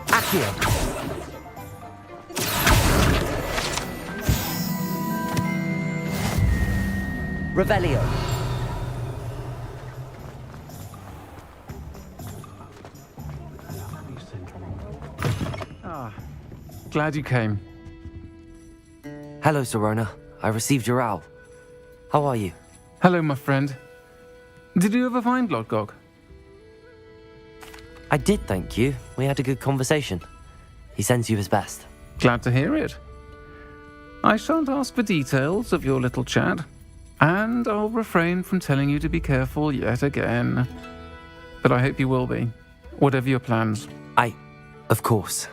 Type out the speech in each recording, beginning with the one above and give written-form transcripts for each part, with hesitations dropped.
Accio. Revelio. Ah, glad you came. Hello, Sirona. I received your owl. How are you? Hello, my friend. Did you ever find Lodgok? I did, thank you. We had a good conversation. He sends you his best. Glad to hear it. I shan't ask for details of your little chat, and I'll refrain from telling you to be careful yet again. But I hope you will be, whatever your plans. Of course.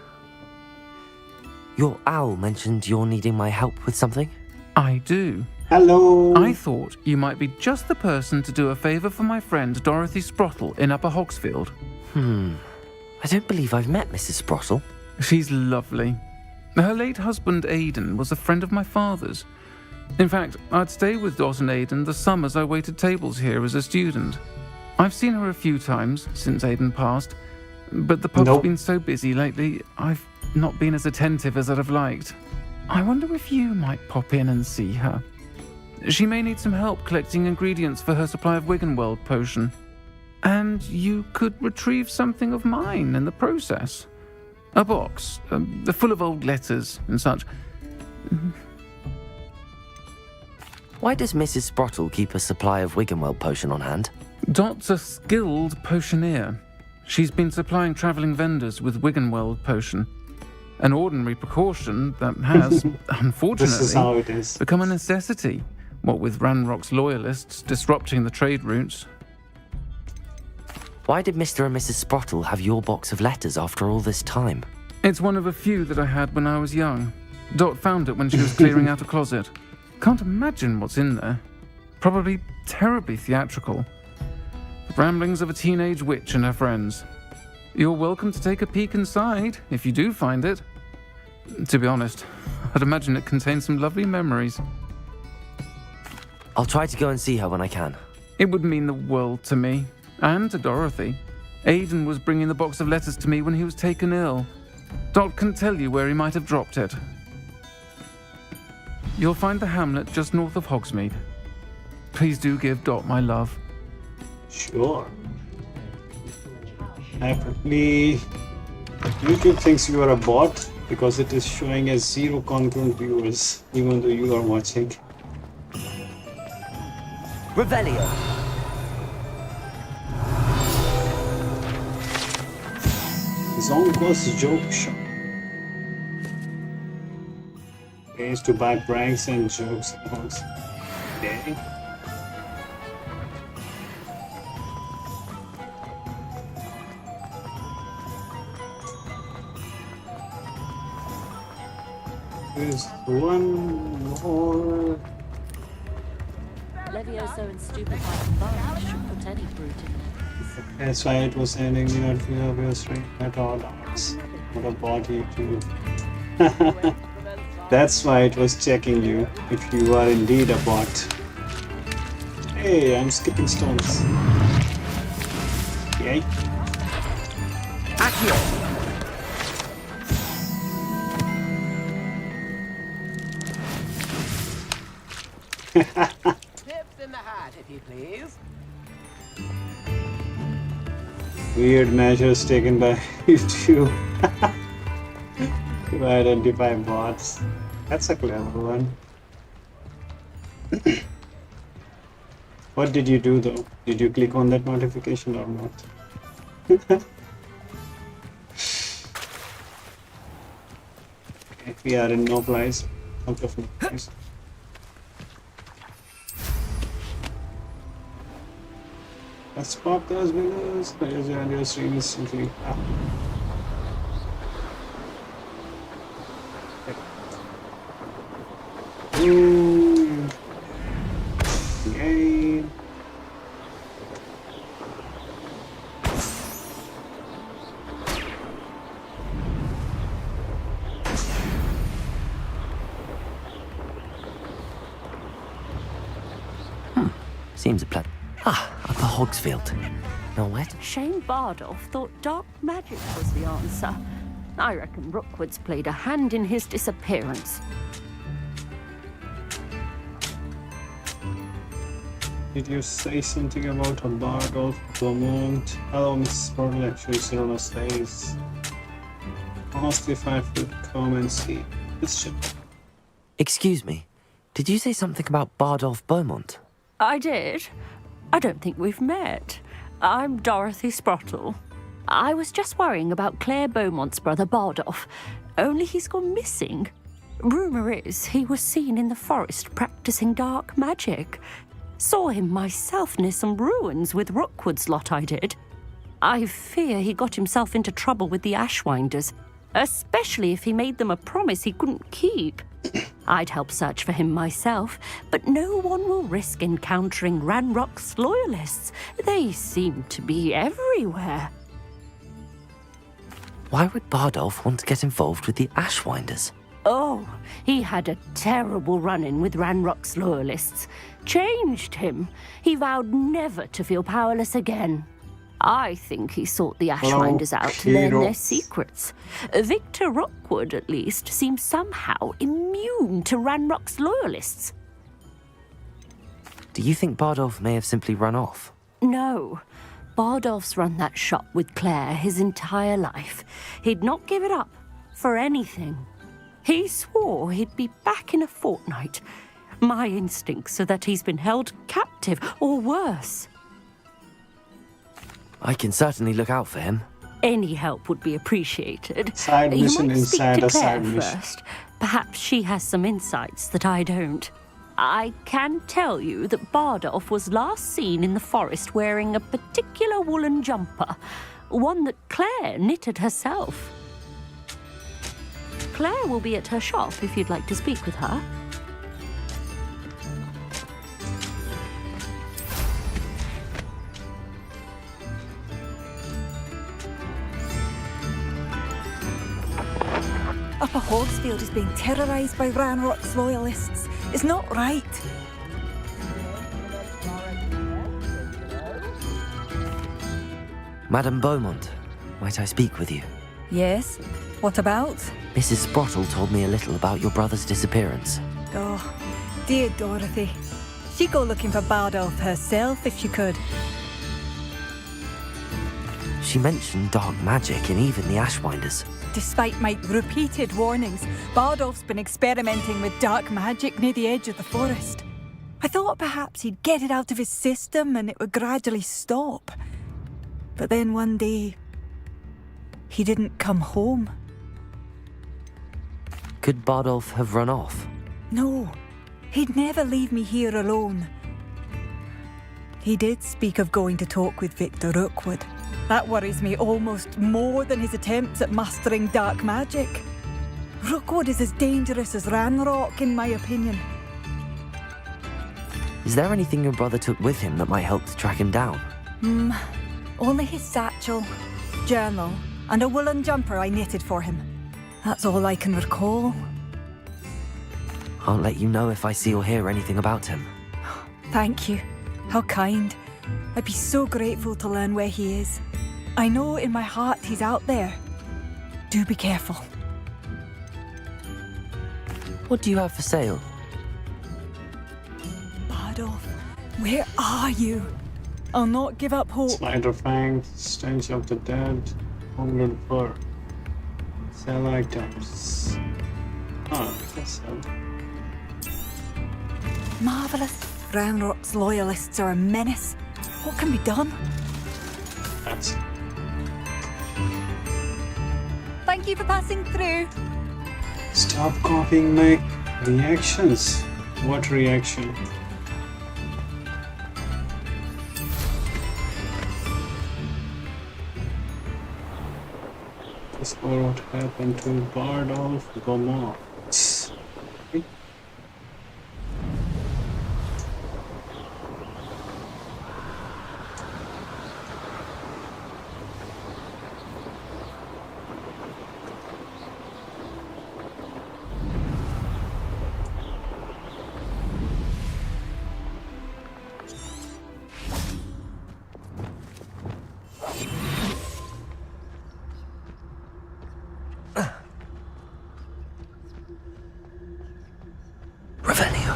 Your owl mentioned you're needing my help with something? I do. Hello. I thought you might be just the person to do a favour for my friend Dorothy Sprottle in Upper Hogsfield. I don't believe I've met Mrs. Sprottle. She's lovely. Her late husband Aidan was a friend of my father's. In fact, I'd stay with Dot and Aidan the summers I waited tables here as a student. I've seen her a few times since Aidan passed, but the pub's been so busy lately, I've not been as attentive as I'd have liked. I wonder if you might pop in and see her. She may need some help collecting ingredients for her supply of Wiggenweld potion. And you could retrieve something of mine in the process. A box, full of old letters and such. Why does Mrs. Sprottle keep a supply of Wiggenweld potion on hand? Dot's a skilled potioneer. She's been supplying travelling vendors with Wiggenweld potion. An ordinary precaution that has, unfortunately, This is how it is. become a necessity, what with Ranrock's loyalists disrupting the trade routes. Why did Mr. and Mrs. Sprottle have your box of letters after all this time? It's one of a few that I had when I was young. Dot found it when she was clearing out a closet. Can't imagine what's in there. Probably terribly theatrical. The ramblings of a teenage witch and her friends. You're welcome to take a peek inside, if you do find it. To be honest, I'd imagine it contains some lovely memories. I'll try to go and see her when I can. It would mean the world to me, and to Dorothy. Aidan was bringing the box of letters to me when he was taken ill. Dot can tell you where he might have dropped it. You'll find the hamlet just north of Hogsmeade. Please do give Dot my love. Sure. Apparently, YouTube thinks you are a bot because it is showing as 0 concurrent viewers, even though you are watching. Revelio. Zonko's joke shop. Pays to buy pranks and jokes. Okay. There's one more. Levioso and stupid combined should put any brute in there. That's why it was sending me not feel of your string at all hours. What a body too. That's why it was checking you if you are indeed a bot. Hey, I'm skipping stones. Yay. Accio. Tips in the hat, if you please. Weird measures taken by YouTube to identify bots. That's a clever one. What did you do though? Did you click on that notification or not? Okay, we are in no place. Out of no place. Let's pop those windows. Your stream is simply up. Ooh. Yay. Seems a plan. Ah, Upper Hogsfield. Now where? Shane Bardolph thought dark magic was the answer. I reckon Rookwood's played a hand in his disappearance. Did you say something about a Bardolph, Vermont? Hello, Mrs. Bardolph. Actually, Sirona says. Asked if I could come and see this ship. Excuse me. Did you say something about Bardolph Beaumont? I did. I don't think we've met. I'm Dorothy Sprottle. I was just worrying about Claire Beaumont's brother Bardolph, only he's gone missing. Rumour is he was seen in the forest practicing dark magic. Saw him myself near some ruins with Rookwood's lot I did. I fear he got himself into trouble with the Ashwinders, especially if he made them a promise he couldn't keep. I'd help search for him myself, but no one will risk encountering Ranrock's loyalists. They seem to be everywhere. Why would Bardolph want to get involved with the Ashwinders? Oh, he had a terrible run-in with Ranrock's loyalists. Changed him. He vowed never to feel powerless again. I think he sought the Ashwinders out to learn their secrets. Victor Rookwood, at least, seems somehow immune to Ranrock's loyalists. Do you think Bardolph may have simply run off? No. Bardolph's run that shop with Claire his entire life. He'd not give it up for anything. He swore he'd be back in a fortnight. My instincts are that he's been held captive, or worse. I can certainly look out for him. Any help would be appreciated. Side You mission might speak inside to a Claire side mission. first. Perhaps she has some insights that I don't. I can tell you that Bardolph was last seen in the forest wearing a particular woolen jumper, one that Claire knitted herself. Claire will be at her shop if you'd like to speak with her. Upper Hogsfield is being terrorised by Ranrock's loyalists. It's not right. Madame Beaumont, might I speak with you? Yes? What about? Mrs. Sprottle told me a little about your brother's disappearance. Oh, dear Dorothy. She'd go looking for Bardolph herself if she could. She mentioned dark magic and even the Ashwinders. Despite my repeated warnings, Bardolph's been experimenting with dark magic near the edge of the forest. I thought perhaps he'd get it out of his system and it would gradually stop. But then one day, he didn't come home. Could Bardolph have run off? No, he'd never leave me here alone. He did speak of going to talk with Victor Rookwood. That worries me almost more than his attempts at mastering dark magic. Rookwood is as dangerous as Ranrock, in my opinion. Is there anything your brother took with him that might help to track him down? Only his satchel, journal, and a woolen jumper I knitted for him. That's all I can recall. I'll let you know if I see or hear anything about him. Thank you. How kind. I'd be so grateful to learn where he is. I know in my heart he's out there. Do be careful. What do you have for sale? Bardolph, where are you? I'll not give up hope. Slider Fang, Stench of the Dead, Hungered Fur. Sell items. Ah, that's so. Marvellous. Ranrock's loyalists are a menace. What can be done? That's Thank you for passing through. Stop copying my reactions. What reaction? Discover what happened to Bardolph Beaumont. Revelio.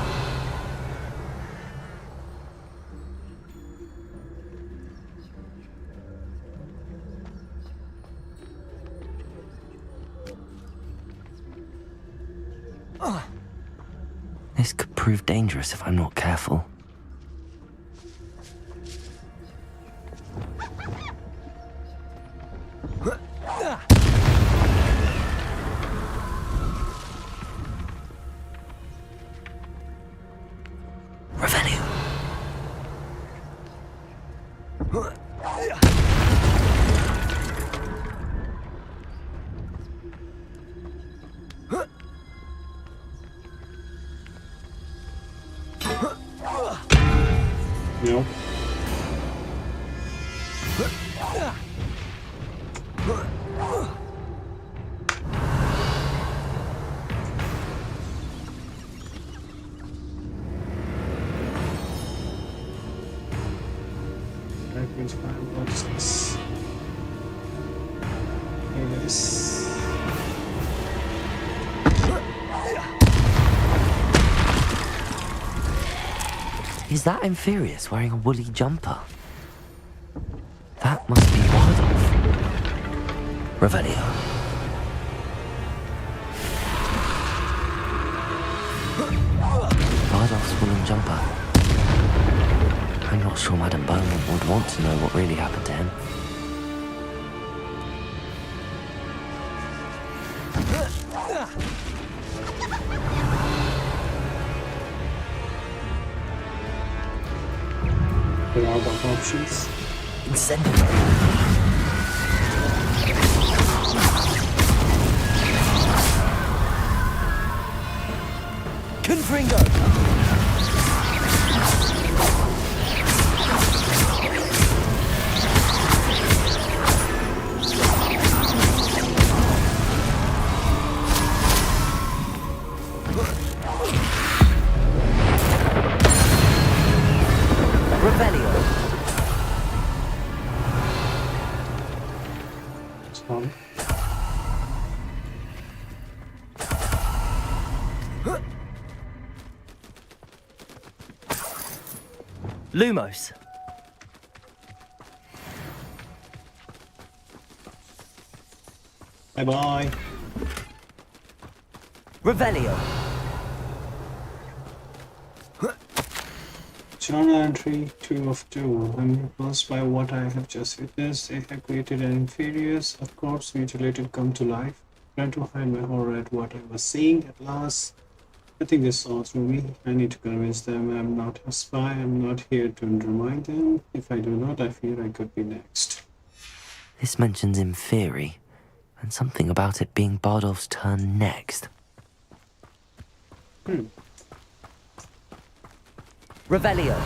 This could prove dangerous if I'm not careful. Revelio. Nope. What's this? Here it is. Is that Inferius wearing a woolly jumper? That must be Bardolph. Revelio. Bardolph's woolen jumper. I'm not sure Madame Beaumont would want to know what really happened to him. There are other options. Incendiary. Confringo! Lumos. Bye-bye. Revelio. Journal entry 2 of 2. I'm repulsed by what I have just witnessed. They have created an Inferius, of course, mutilated come to life. Trying to hide my horror at what I was seeing. At last, I think they saw through me. I need to convince them I'm not a spy. I'm not here to undermine them. If I do not, I fear I could be next. This mentions Inferi, and something about it being Bardolph's turn next. Revelio.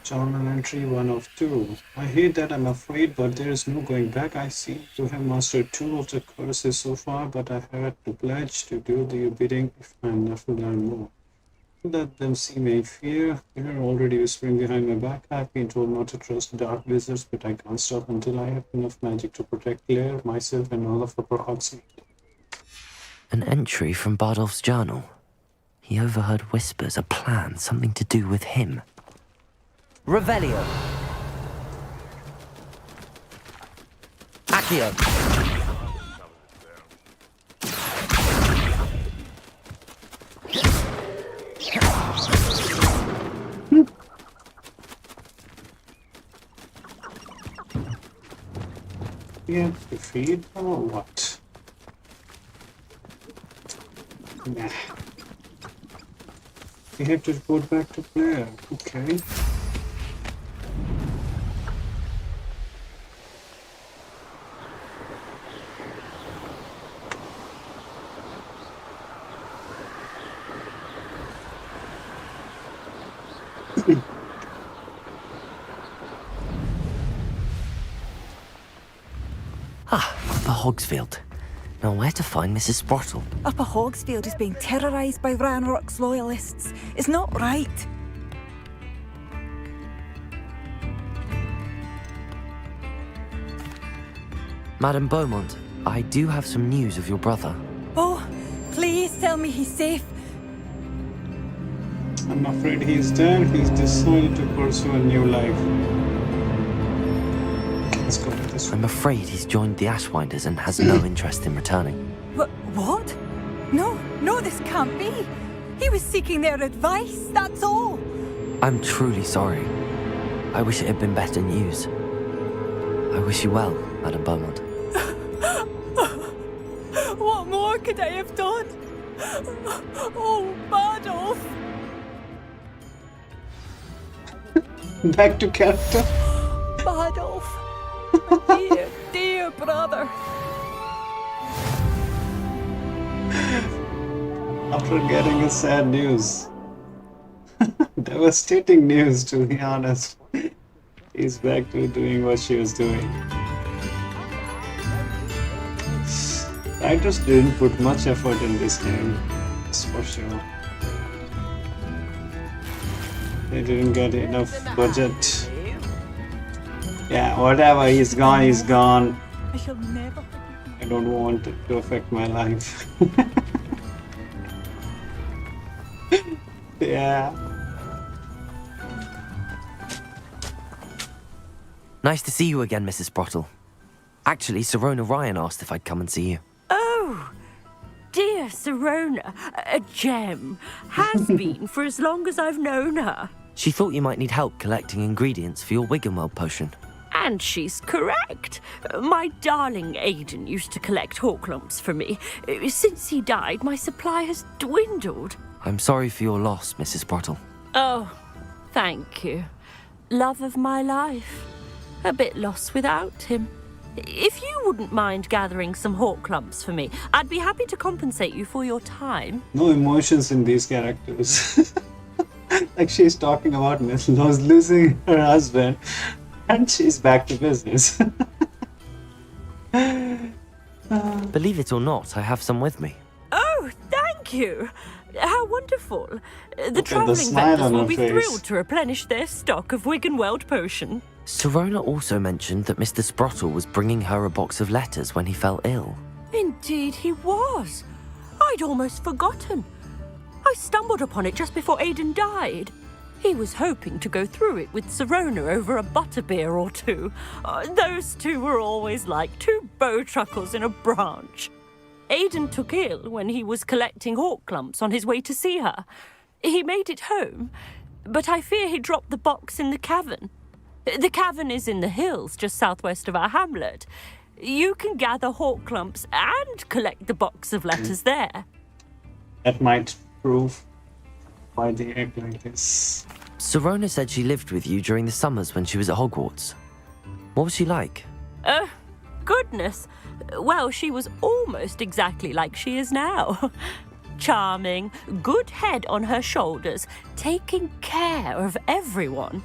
Journal entry 1 of 2. I hate that I'm afraid, but there is no going back. I seem to have mastered 2 of the curses so far, but I had to pledge to do the bidding if I'm left to learn more. Let them see my fear. They're already whispering behind my back. I've been told not to trust dark wizards, but I can't stop until I have enough magic to protect Claire, myself, and all of Upper Hogsmeade. An entry from Bardolph's journal. He overheard whispers, a plan, something to do with him. Revelio. Accio. Yeah, defeat or what? Nah. We have to report back to Claire. Okay. Upper Hogsfield. Now where to find Mrs. Sprottle? Upper Hogsfield is being terrorised by Ranrock's loyalists. It's not right. Madame Beaumont, I do have some news of your brother. Oh, please tell me he's safe. I'm afraid he's dead. He's decided to pursue a new life. Let's go with this one. I'm afraid he's joined the Ashwinders and has no interest in returning. What? No, this can't be. He was seeking their advice, that's all. I'm truly sorry. I wish it had been better news. I wish you well, Madame Beaumont. What more could I have done? Oh, Bardolph. Back to character. Bardolph. My dear brother. After getting a sad news. Devastating news, to be honest. She's back to doing what she was doing. I just didn't put much effort in this game, that's for sure. They didn't get enough budget. Yeah, whatever, he's gone, he's gone. I shall never. I don't want it to affect my life. Yeah. Nice to see you again, Mrs. Sprottle. Actually, Sirona Ryan asked if I'd come and see you. Oh, dear Sirona, a gem. Has been for as long as I've known her. She thought you might need help collecting ingredients for your Wiggenweld potion. And she's correct. My darling Aidan used to collect Horklumps for me. Since he died, my supply has dwindled. I'm sorry for your loss, Mrs. Sprottle. Oh, thank you. Love of my life. A bit lost without him. If you wouldn't mind gathering some Horklumps for me, I'd be happy to compensate you for your time. No emotions in these characters. Like she's talking about losing her husband and she's back to business. Believe it or not, I have some with me. Oh, thank you. How wonderful. The the travelling smile vendors on will her be face. thrilled to replenish their stock of Wiggenweld potion. Sirona also mentioned that Mr. Sprottle was bringing her a box of letters when he fell ill. Indeed he was. I'd almost forgotten. I stumbled upon it just before Aidan died. He was hoping to go through it with Sirona over a butterbeer or two. Those two were always like two bowtruckles in a branch. Aidan took ill when he was collecting Horklumps on his way to see her. He made it home, but I fear he dropped the box in the cavern. The cavern is in the hills just southwest of our hamlet. You can gather Horklumps and collect the box of letters there. That might prove why they act like this. Sirona said she lived with you during the summers when she was at Hogwarts. What was she like? Goodness. Well, she was almost exactly like she is now. Charming, good head on her shoulders, taking care of everyone.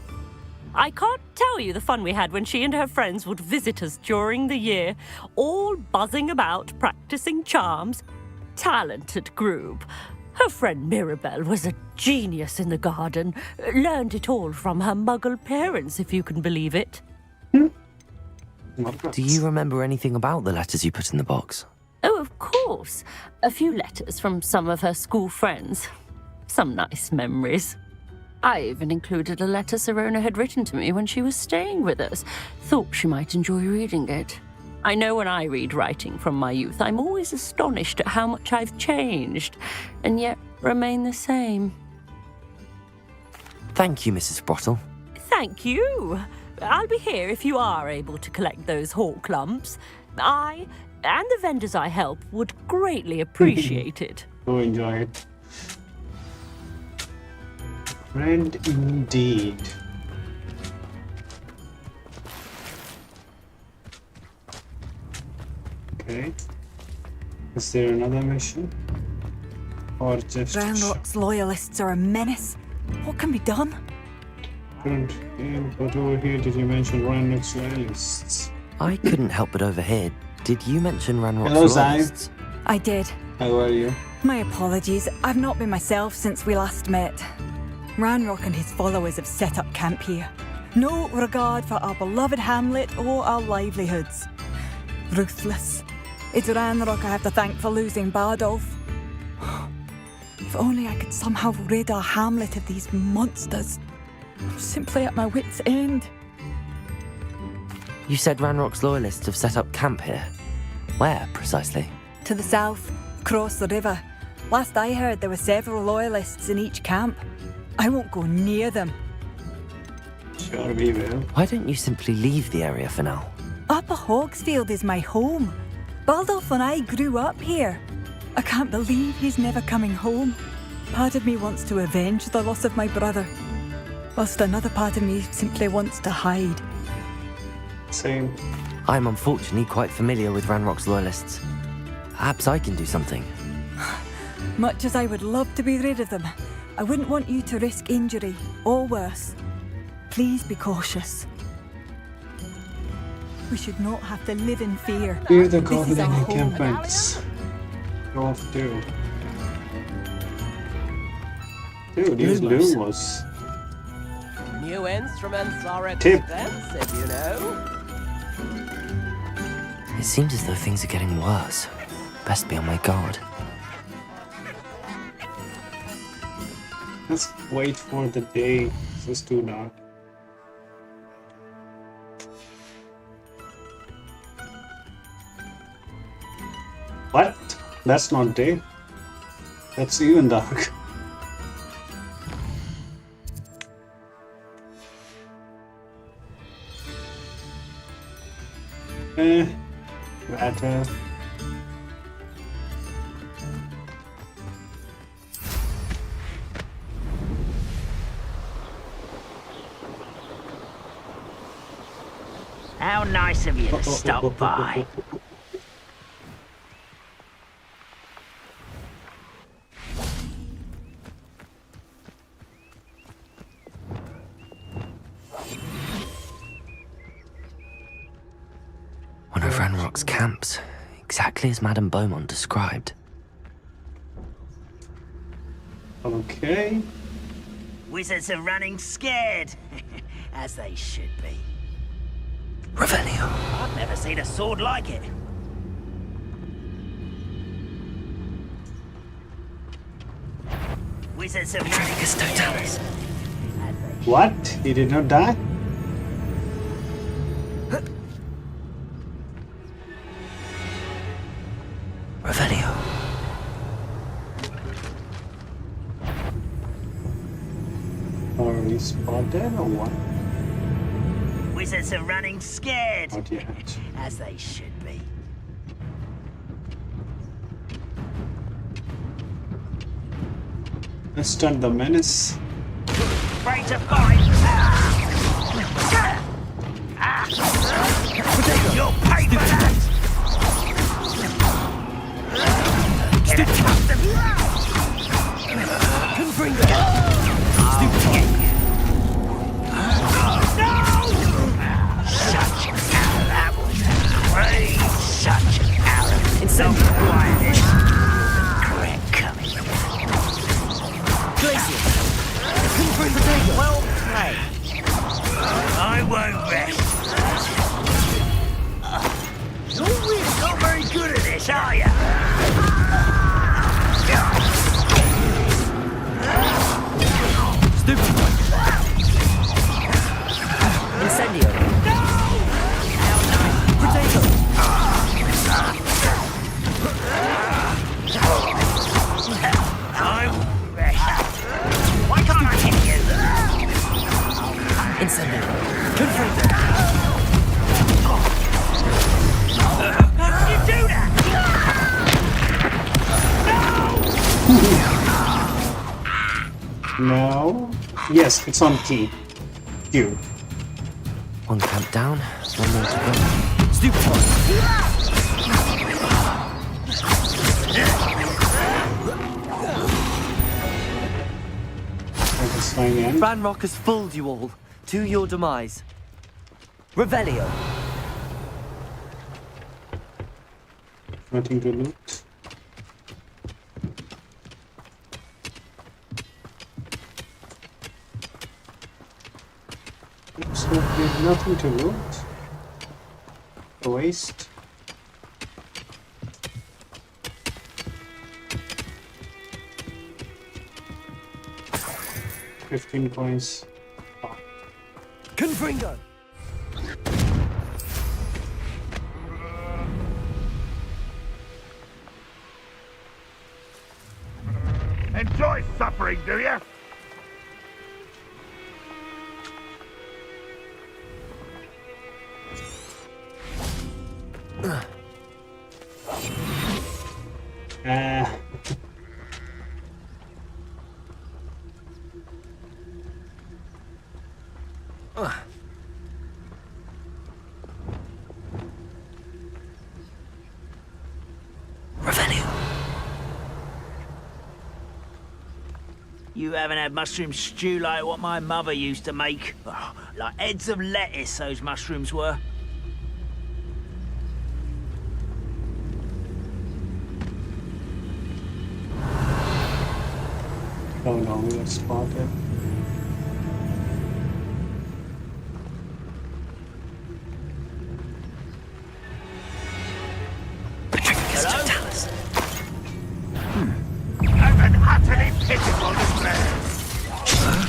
I can't tell you the fun we had when she and her friends would visit us during the year, all buzzing about, practicing charms. Talented group. Her friend Mirabelle was a genius in the garden. Learned it all from her muggle parents, if you can believe it. Do you remember anything about the letters you put in the box? Oh, of course. A few letters from some of her school friends. Some nice memories. I even included a letter Sirona had written to me when she was staying with us. Thought she might enjoy reading it. I know when I read writing from my youth, I'm always astonished at how much I've changed, and yet remain the same. Thank you, Mrs. Sprottle. Thank you. I'll be here if you are able to collect those Horklumps. I and the vendors I help would greatly appreciate it. Go enjoy it. Friend indeed. Okay. Is there another mission? Or just Ranrock's loyalists are a menace. What can be done? couldn't game, but over here did you mention Ranrock's loyalists? I couldn't help but overhear. Did you mention Ranrock's Hello, Zai. loyalists? I did. How are you? My apologies. I've not been myself since we last met. Ranrock and his followers have set up camp here. No regard for our beloved hamlet or our livelihoods. Ruthless. It's Ranrock I have to thank for losing Bardolph. If only I could somehow rid our hamlet of these monsters. I'm simply at my wit's end. You said Ranrock's loyalists have set up camp here. Where, precisely? To the south, across the river. Last I heard, there were several loyalists in each camp. I won't go near them. Sure, we will. Why don't you simply leave the area for now? Upper Hogsfield is my home. Bardolph and I grew up here. I can't believe he's never coming home. Part of me wants to avenge the loss of my brother, whilst another part of me simply wants to hide. Same. I'm unfortunately quite familiar with Ranrock's loyalists. Perhaps I can do something. Much as I would love to be rid of them, I wouldn't want you to risk injury, or worse. Please be cautious. We should not have to live in fear. Here the This is goblin our home. encampments. Go off too. Dude, these Lumos. lumos. New instruments are Tip. expensive, you know. It seems as though things are getting worse. Best be on my guard. Let's wait for the day. It's too dark. What? That's not day. That's even dark. Matter. How nice of you to stop by. One of Ranrock's camps, exactly as Madame Beaumont described. Okay. Wizards are running scared, as they should be. Revelio. I've never seen a sword like it. Wizards are running Tricus Totalis. What? He did not die? Revelio. Are we spotted or what? Wizards are running scared, Not yet. as they should be. Let's start the menace. Afraid to fight. You'll pay for that. Get accustomed. Can bring that. I'll get you. No! Such an arrow. Praise such an arrow. It's so quiet. Correct coming. Glacier. Well played. I won't rest. You're really not very good at this, are you? Stupid. Incendio. No! Potato. I won't rest. Why can't I hit you? Incendio. Confirm that. How did you do that? No. Yes, it's on key. Q. One camp down, one more to go. Stupid. I can sign in. Ranrock has fooled you all, to your demise. Revelio. Nothing to loot. Looks like we have nothing to loot. A waste. 15 coins. Confringo! Enjoy suffering, do you? Ah. Revenue. You haven't had mushroom stew like what my mother used to make. Oh, like heads of lettuce, those mushrooms were. Oh no, we got spotted. I'm an utterly pitiful display.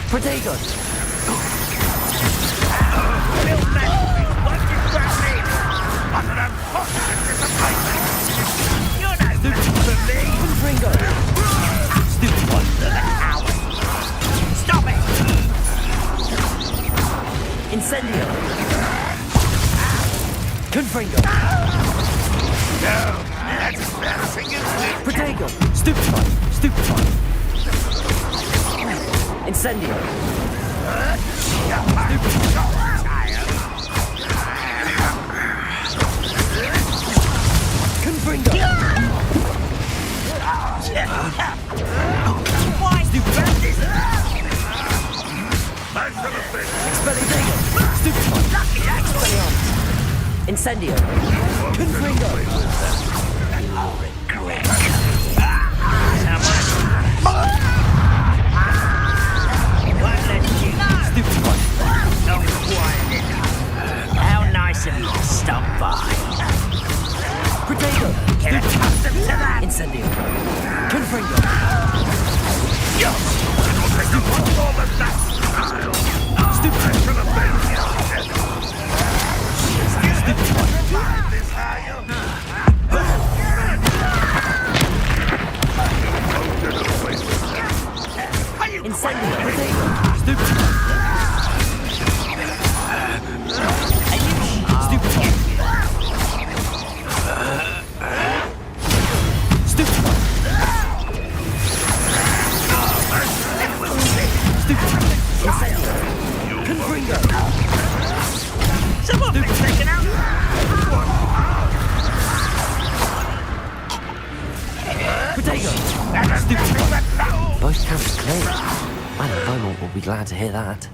Protego! Little masterpiece, won't you grab me? What an unfortunate disappointment. You're no match for me. Confringo! Stupid one! Stop it! Incendio! Confringo! No, that's embarrassing, isn't it? Protego! Stupid one! Stupid one! Incendio! Confringo! Why Stupid one! Expelliarmus! Stupid one! Expelliarmus! Incendio! Confringo! Stupid one! How nice of you to stop by. Protego! get accustomed to that? Incendio! Confringo! It'll take a lot more than that. Stupid one! Should have been. Stupid one! This high. Incendio! Protego! Stupid one! Stupid one! Stupid one! Stupid one! Incendio! Confringo! Someone been taken out. Protego! Stupid one! Both camps clear. Madam Beaumont will be glad to hear that.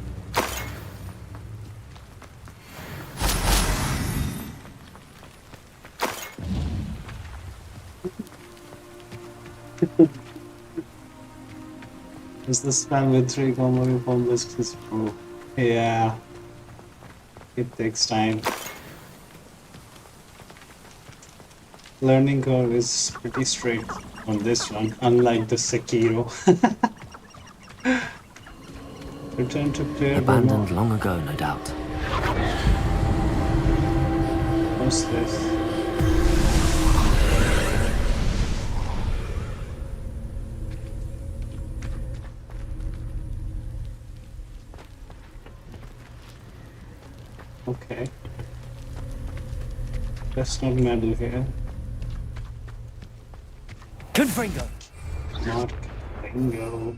Is the spam with 3 combo combos? Oh, yeah. It takes time. Learning curve is pretty straight on this one, unlike the Sekiro. Return to player Abandoned long ago, no doubt. What's this? Okay. That's not medal here. Confringo! Not bingo.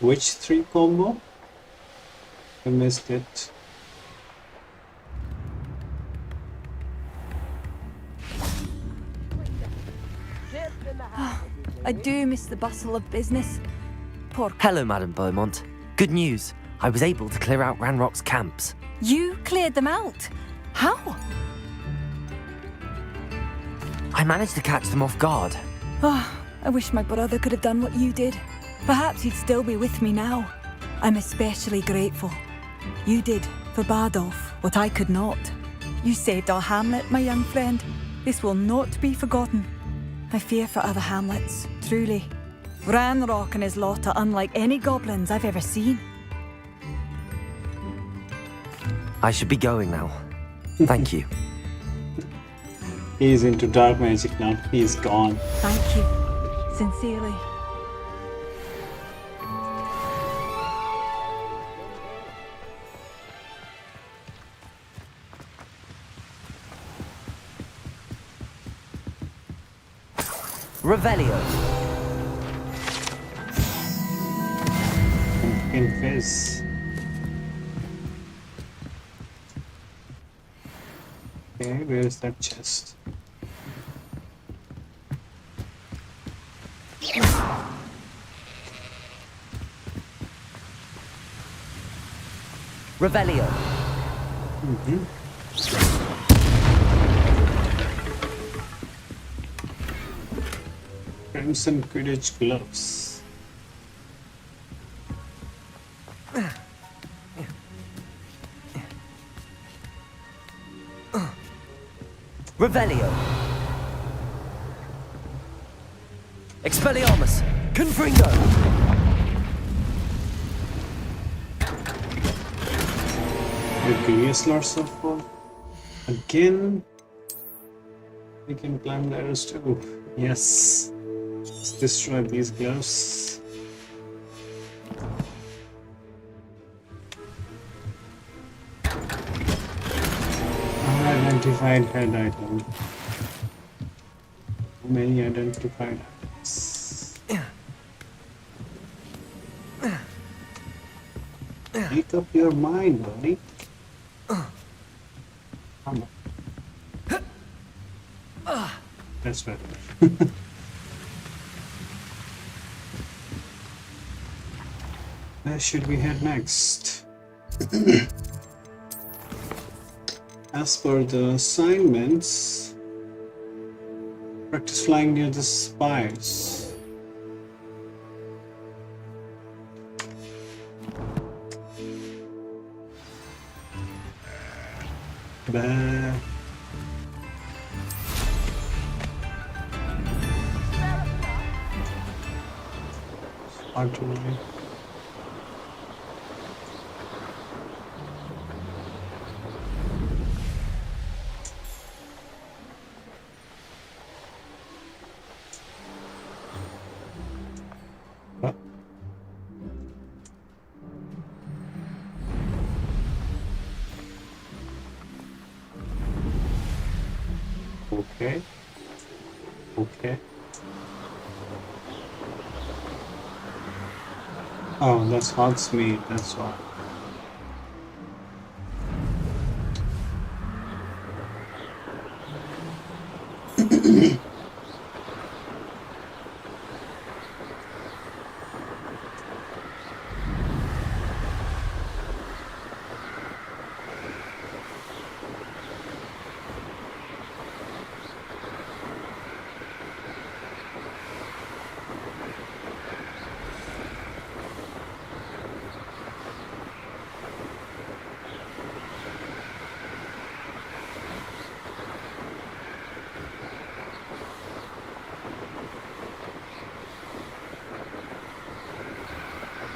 Which 3 combo? I missed it. I do miss the bustle of business. Poor Hello, Madam Beaumont. Good news. I was able to clear out Ranrock's camps. You cleared them out? How? I managed to catch them off guard. Oh, I wish my brother could have done what you did. Perhaps he'd still be with me now. I'm especially grateful. You did For Bardolph, what I could not. You saved our hamlet, my young friend. This will not be forgotten. I fear for other hamlets, truly. Ranrock and his lot are unlike any goblins I've ever seen. I should be going now. Thank you. He's into dark magic now. He's gone. Thank you. Sincerely. Revelio. In face. Okay, where's that chest? Revelio. Crimson Quidditch gloves. Revelio. Expelliarmus. Confringo. The Gladius Lords of War. Again. We can climb ladders too. Yes. Let's destroy these gloves. Unidentified head item. How many identified items? Make up your mind, buddy. Come on. That's better. Where should we head next? As per the assignments, practice flying near the spires. Bah. Artillery. Okay. Okay. Oh, that's Hogsmeade, that's why.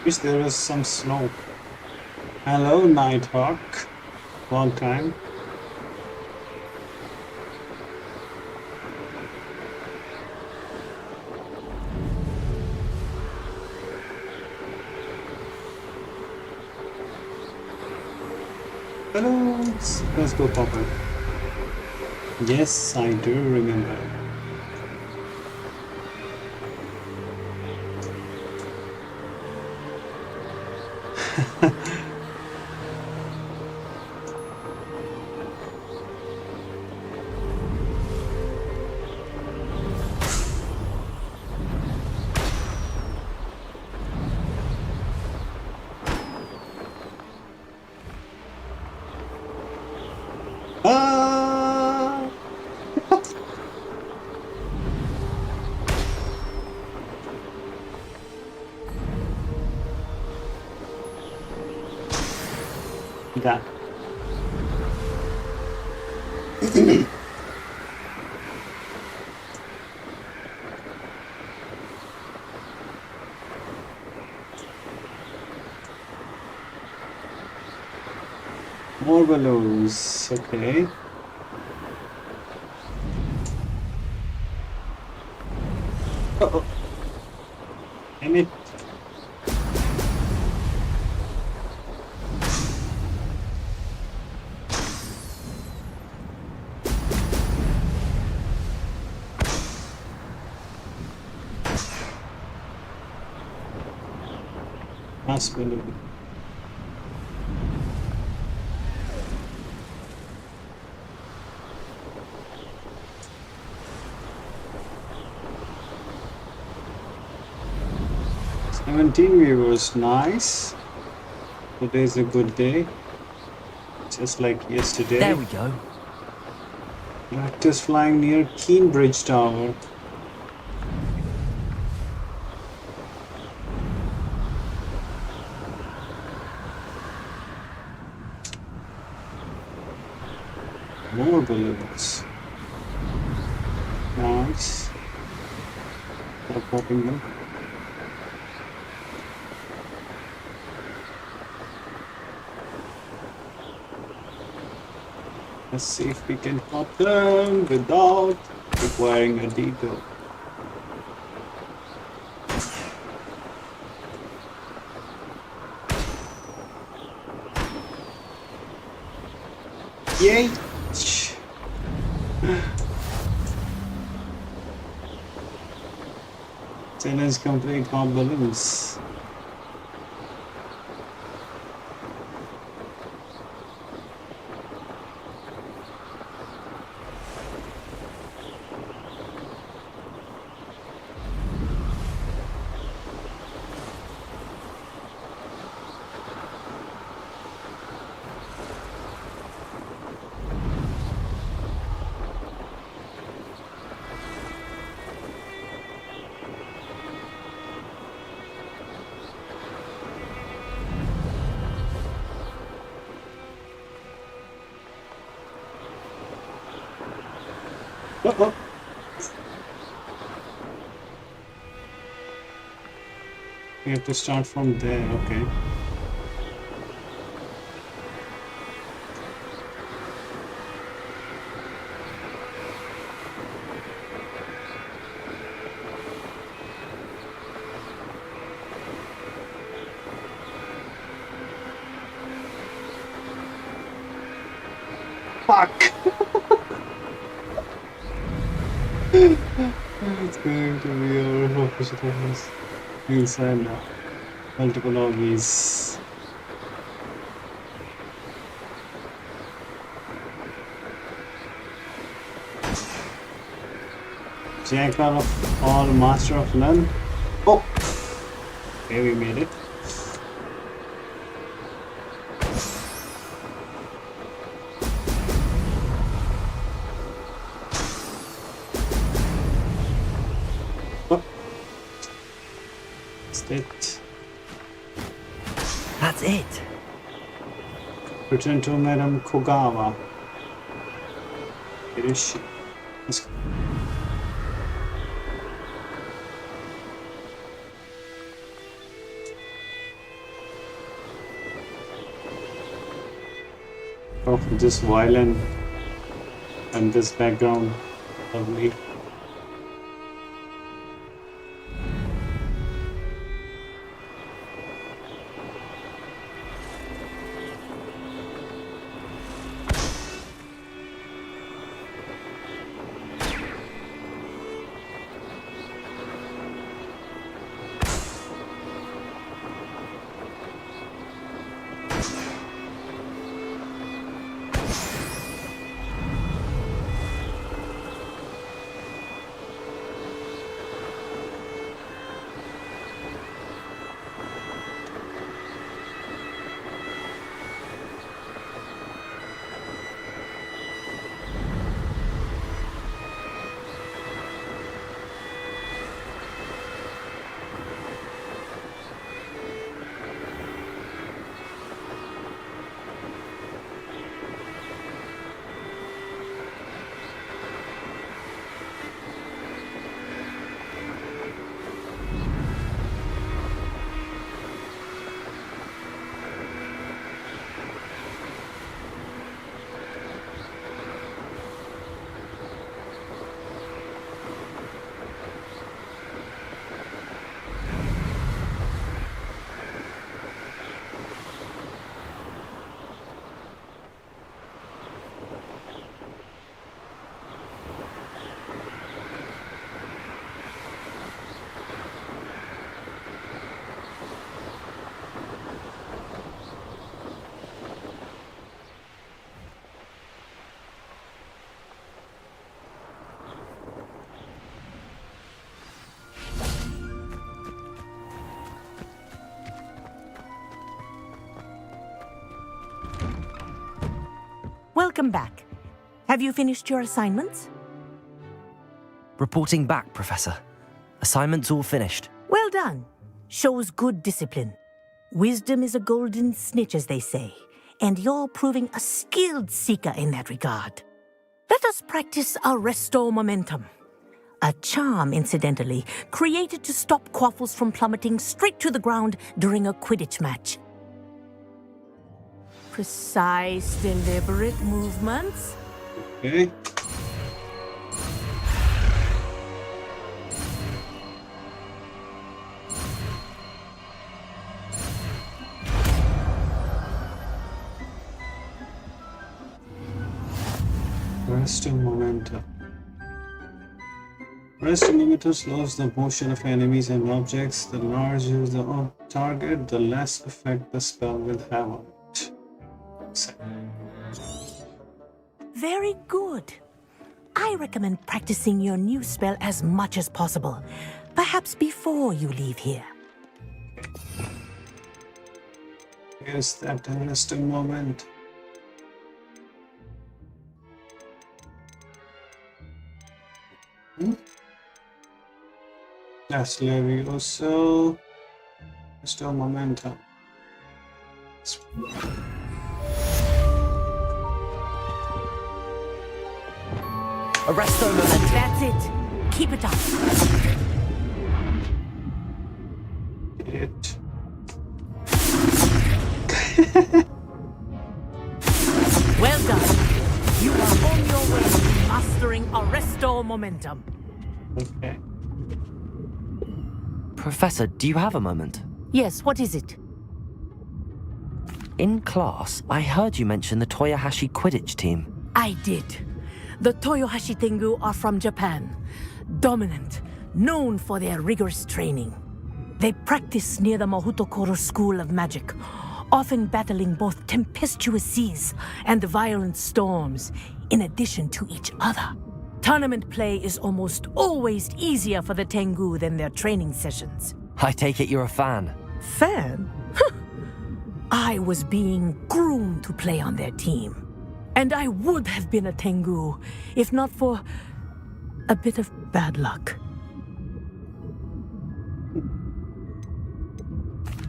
Wish there was some snow. Hello, Nighthawk. Long time. Hello. Let's go, Papa. Yes, I do remember. Ah! That More balloons. Okay. Uh-oh. Damn it. Last balloon. Seventeen viewers, nice. Today's a good day, just like yesterday. There we go. Actors flying near Keenbridge Tower. More balloons. Nice. Stop popping them. Let's see if we can pop them without requiring a detour. Yay! Challenge complete, pop balloons. Uh-oh. We have to start from there, okay. Fuck! It's going to be our official office. Inside now. Multiple lobbies. Jack of all, master of none. Oh! Okay, we made it. It. That's it. Return to Madame Kogawa. Where is she? Let's go. Oh, this violin and this background. Lovely. Welcome back. Have you finished your assignments? Reporting back, Professor. Assignment's all finished. Well done. Shows good discipline. Wisdom is a golden snitch, as they say, and you're proving a skilled seeker in that regard. Let us practice Arresto Momentum. A charm, incidentally, created to stop quaffles from plummeting straight to the ground during a Quidditch match. Precise, deliberate movements. Okay. Arresto Momentum. Arresto Momentum slows the motion of enemies and objects. The larger the target, the less effect the spell will have on it. Very good. I recommend practicing your new spell as much as possible, perhaps before you leave here. Here's that Arresto Moment. That's Levioso. Arresto Momentum. Arresto Momentum. That's it. Keep it up. It. Well done. You are on your way to mastering Arresto Momentum. Okay. Professor, do you have a moment? Yes, what is it? In class, I heard you mention the Toyohashi Quidditch team. I did. The Toyohashi Tengu are from Japan. Dominant, known for their rigorous training. They practice near the Mahutokoro School of Magic, often battling both tempestuous seas and violent storms, in addition to each other. Tournament play is almost always easier for the Tengu than their training sessions. I take it you're a fan. Fan? I was being groomed to play on their team. And I would have been a Tengu, if not for a bit of bad luck.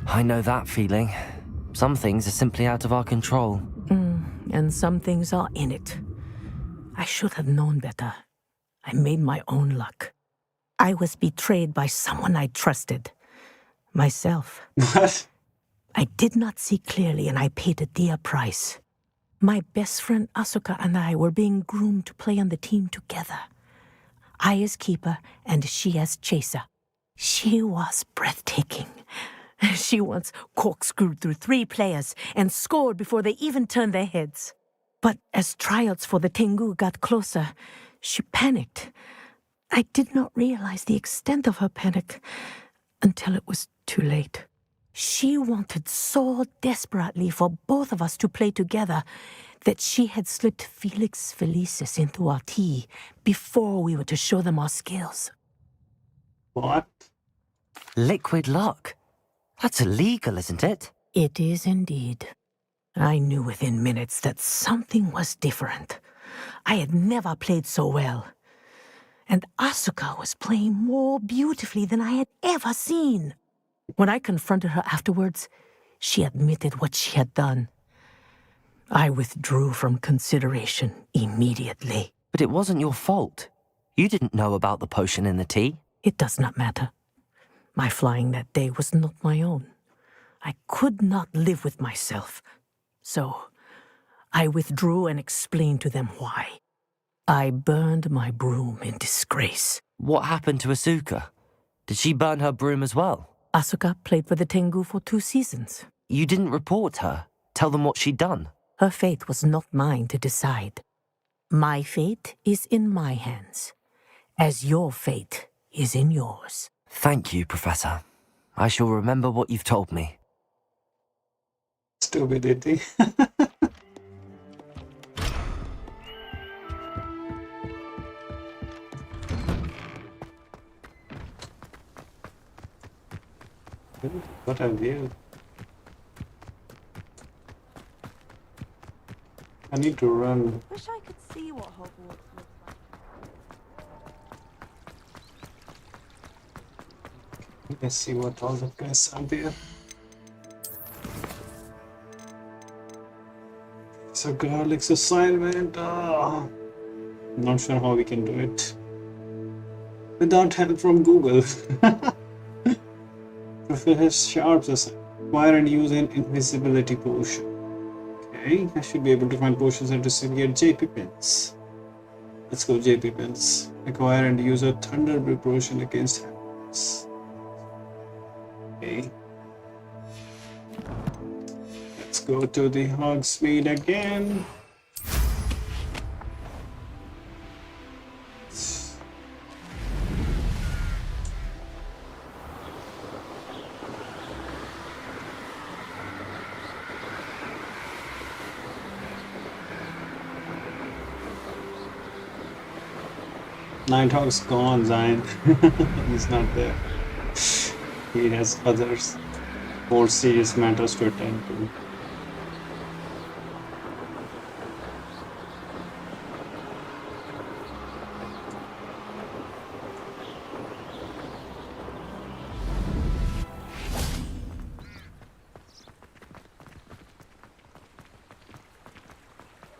I know that feeling. Some things are simply out of our control. And some things are in it. I should have known better. I made my own luck. I was betrayed by someone I trusted. Myself. What? I did not see clearly, and I paid a dear price. My best friend Asuka and I were being groomed to play on the team together. I as keeper, and she as chaser. She was breathtaking. She once corkscrewed through 3 players and scored before they even turned their heads. But as tryouts for the Tengu got closer, she panicked. I did not realize the extent of her panic until it was too late. She wanted so desperately for both of us to play together that she had slipped Felix Felicis into our tea before we were to show them our skills. What? Liquid luck? That's illegal, isn't it? It is indeed. I knew within minutes that something was different. I had never played so well. And Asuka was playing more beautifully than I had ever seen. When I confronted her afterwards, she admitted what she had done. I withdrew from consideration immediately. But it wasn't your fault. You didn't know about the potion in the tea. It does not matter. My flying that day was not my own. I could not live with myself. So, I withdrew and explained to them why. I burned my broom in disgrace. What happened to Asuka? Did she burn her broom as well? Asuka played for the Tengu for 2 seasons. You didn't report her? Tell them what she'd done? Her fate was not mine to decide. My fate is in my hands, as your fate is in yours. Thank you, Professor. I shall remember what you've told me. Stupidity. What a view. I need to run. Wish I could see what Hogwarts looks like. Let's see what all the press are there. So Garlic's assignment. Not sure how we can do it without help from Google. Professor Sharp's assignment. Acquire and use an invisibility potion. Okay, I should be able to find potions that distribute JP pins. Let's go JP pins. Acquire and use a thunder brew potion against hammers. Okay. Let's go to the Hogsmeade again. Nighthawk's gone, Zion. He's not there. He has others, more serious matters to attend to.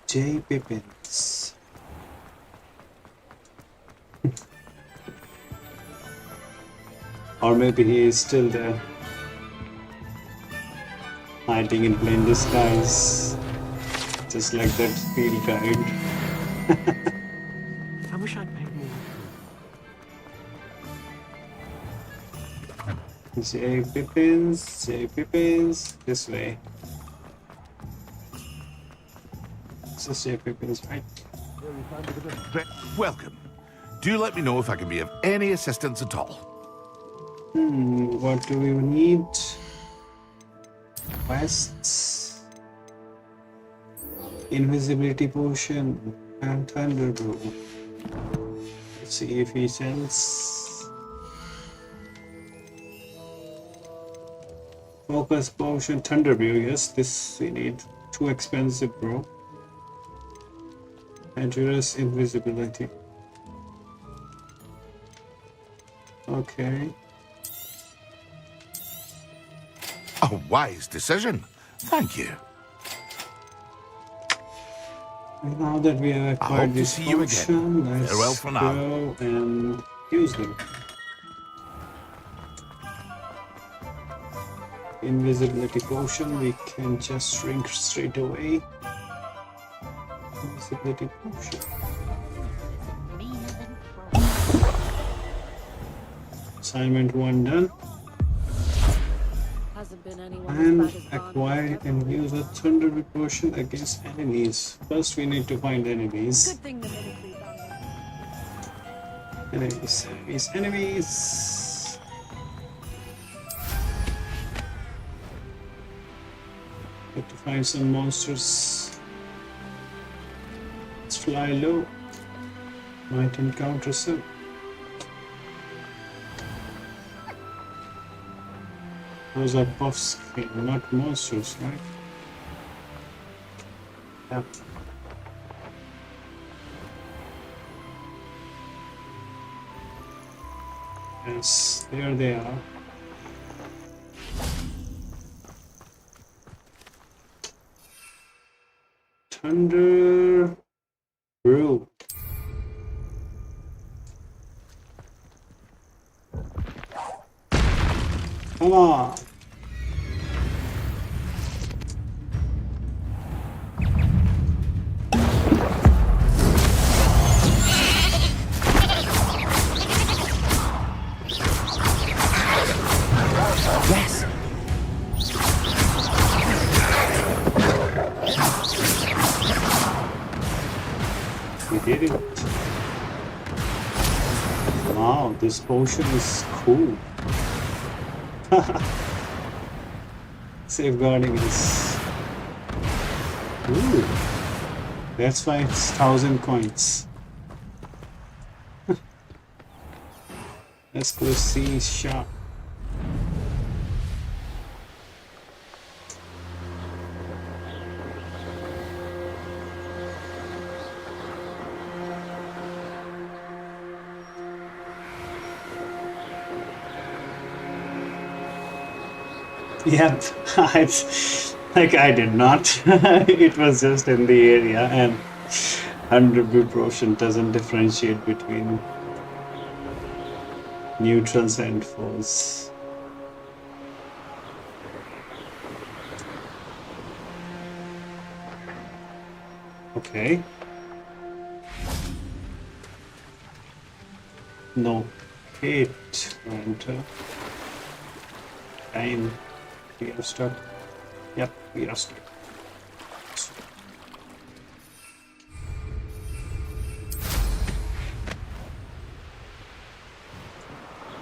J. Pippins. Or maybe he is still there, hiding in plain disguise, just like that field guide. I wish I'd paid more. J. Pippins, this way. This is J. Pippins, right? Welcome. Do let me know if I can be of any assistance at all. What do we need? Quests, invisibility potion, and thunder brew. Let's see if he sells. Focus potion, thunder brew. Yes, this we need. Too expensive, bro. Dangerous invisibility. Okay. A wise decision. Thank you. Now that we have acquired this function, let's Farewell for now. go and use them. Invisibility potion, we can just shrink straight away. Invisibility potion. Assignment 1 done. And acquire and use a thunder potion against enemies. First we need to find enemies. Enemies. Have to find some monsters. Let's fly low. Might encounter some. Those are buffs, not monsters, right? Yep. Yes, there they are. Thunder Brew. Come on. Yes. We did it. Wow, this potion is cool. Safeguarding is. Ooh, that's why it's 1,000 coins. Let's go see shop. Yep, I did not. It was just in the area, and 100 Roshan doesn't differentiate between neutrals and foes. Okay. No hit enter. Time. We are stuck. Yep, we are stuck.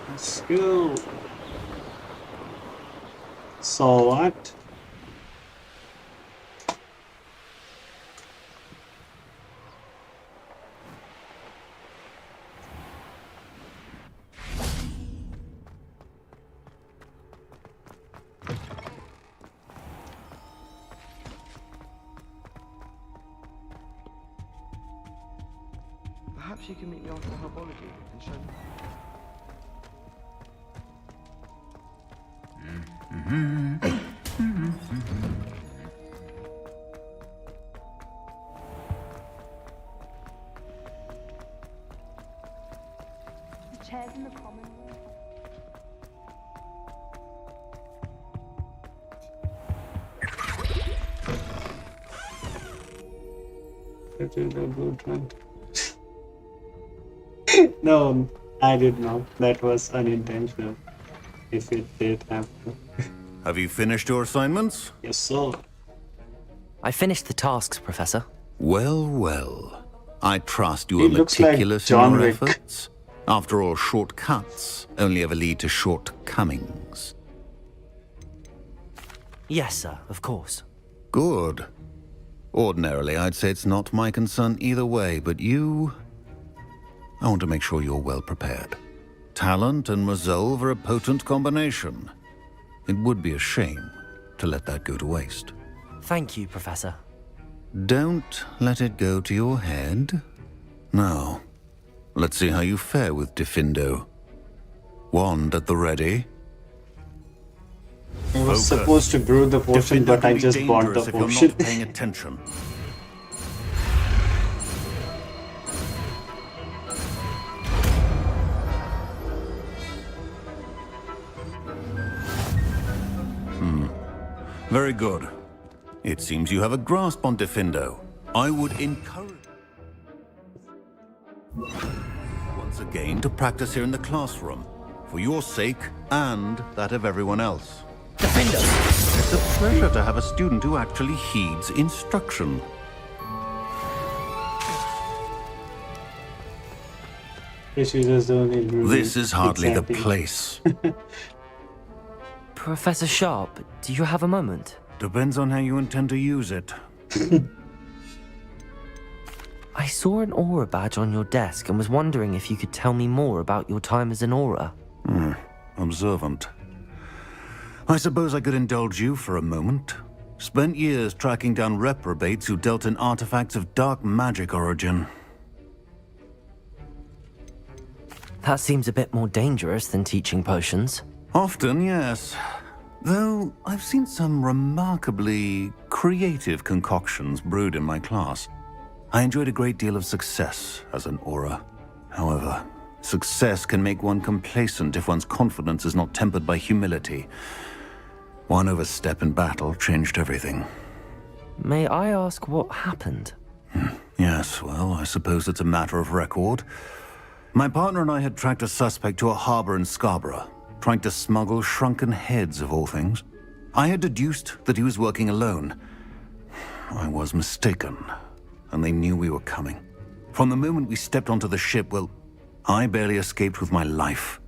Let's go. So what? Perhaps you can meet me after herbology and show me. The chairs in the common room. That is a good one. No, I did not. That was unintentional. If it did happen. Have you finished your assignments? Yes, sir. I finished the tasks, Professor. Well, well. I trust you He are looks like meticulous in John your Wick. efforts. After all, shortcuts only ever lead to shortcomings. Yes, sir, of course. Good. Ordinarily, I'd say it's not my concern either way, but you... I want to make sure you're well prepared. Talent and resolve are a potent combination. It would be a shame to let that go to waste. Thank you, Professor. Don't let it go to your head. Now, let's see how you fare with Diffindo. Wand at the ready. I was supposed to brew the potion, but I just bought the If you're potion. not paying attention. Very good. It seems you have a grasp on Diffindo. I would encourage once again to practice here in the classroom, for your sake and that of everyone else. Diffindo! It's a pleasure to have a student who actually heeds instruction. This is hardly the place. Professor Sharp, do you have a moment? Depends on how you intend to use it. I saw an aura badge on your desk and was wondering if you could tell me more about your time as an aura. Observant. I suppose I could indulge you for a moment. Spent years tracking down reprobates who dealt in artifacts of dark magic origin. That seems a bit more dangerous than teaching potions. Often, yes. Though I've seen some remarkably creative concoctions brewed in my class. I enjoyed a great deal of success as an aura. However, success can make one complacent if one's confidence is not tempered by humility. One overstep in battle changed everything. May I ask what happened? Yes, well, I suppose it's a matter of record. My partner and I had tracked a suspect to a harbor in Scarborough, trying to smuggle shrunken heads of all things. I had deduced that he was working alone. I was mistaken, and they knew we were coming. From the moment we stepped onto the ship, well, I barely escaped with my life.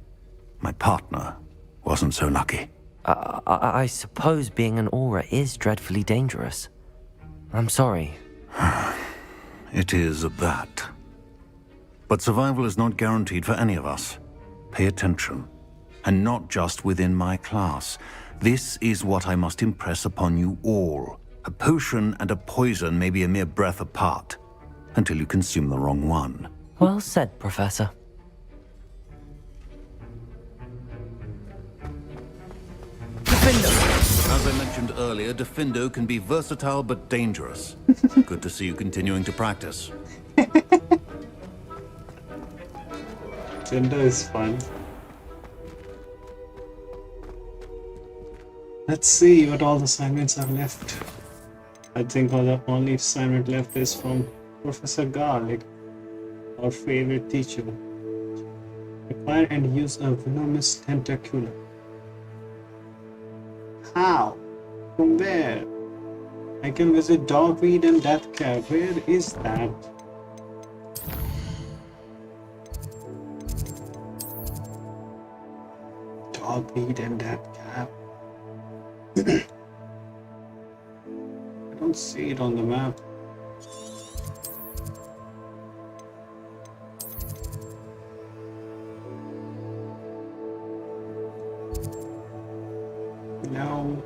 My partner wasn't so lucky. I suppose being an aura is dreadfully dangerous. I'm sorry. It is that. But survival is not guaranteed for any of us. Pay attention. And not just within my class. This is what I must impress upon you all. A potion and a poison may be a mere breath apart, until you consume the wrong one. Well said, Professor. Diffindo! As I mentioned earlier, Diffindo can be versatile but dangerous. Good to see you continuing to practice. Tinder is fun. Let's see what all the assignments are left. I think all the only assignment left is from Professor Garlic, our favorite teacher. Acquire and use a venomous tentacular. How? From where? I can visit Dogweed and Death Cab. Where is that? Dogweed and Death Cab. I don't see it on the map. No.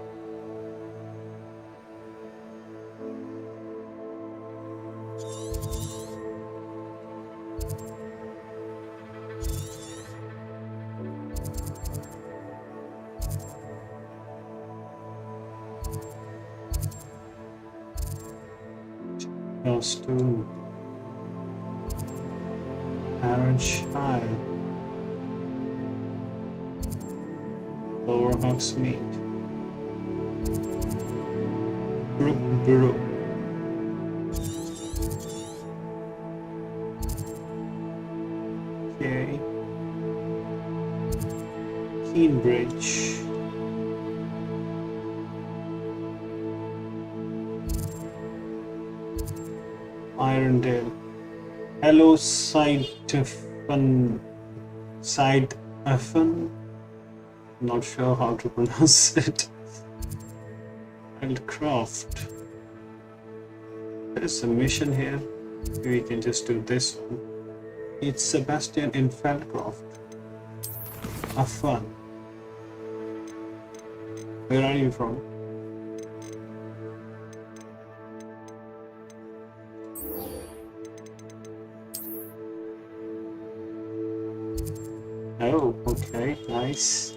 House 2. Aaron Child. Lower Hogsmeade. Brook Bureau. Okay. Keenbridge. Irondale. Hello, Side-Effin. Not sure how to pronounce it. Wildcraft. There's a mission here. We can just do this one. It's Sebastian in Feldcroft. Have fun. Where are you from? Oh, okay, nice.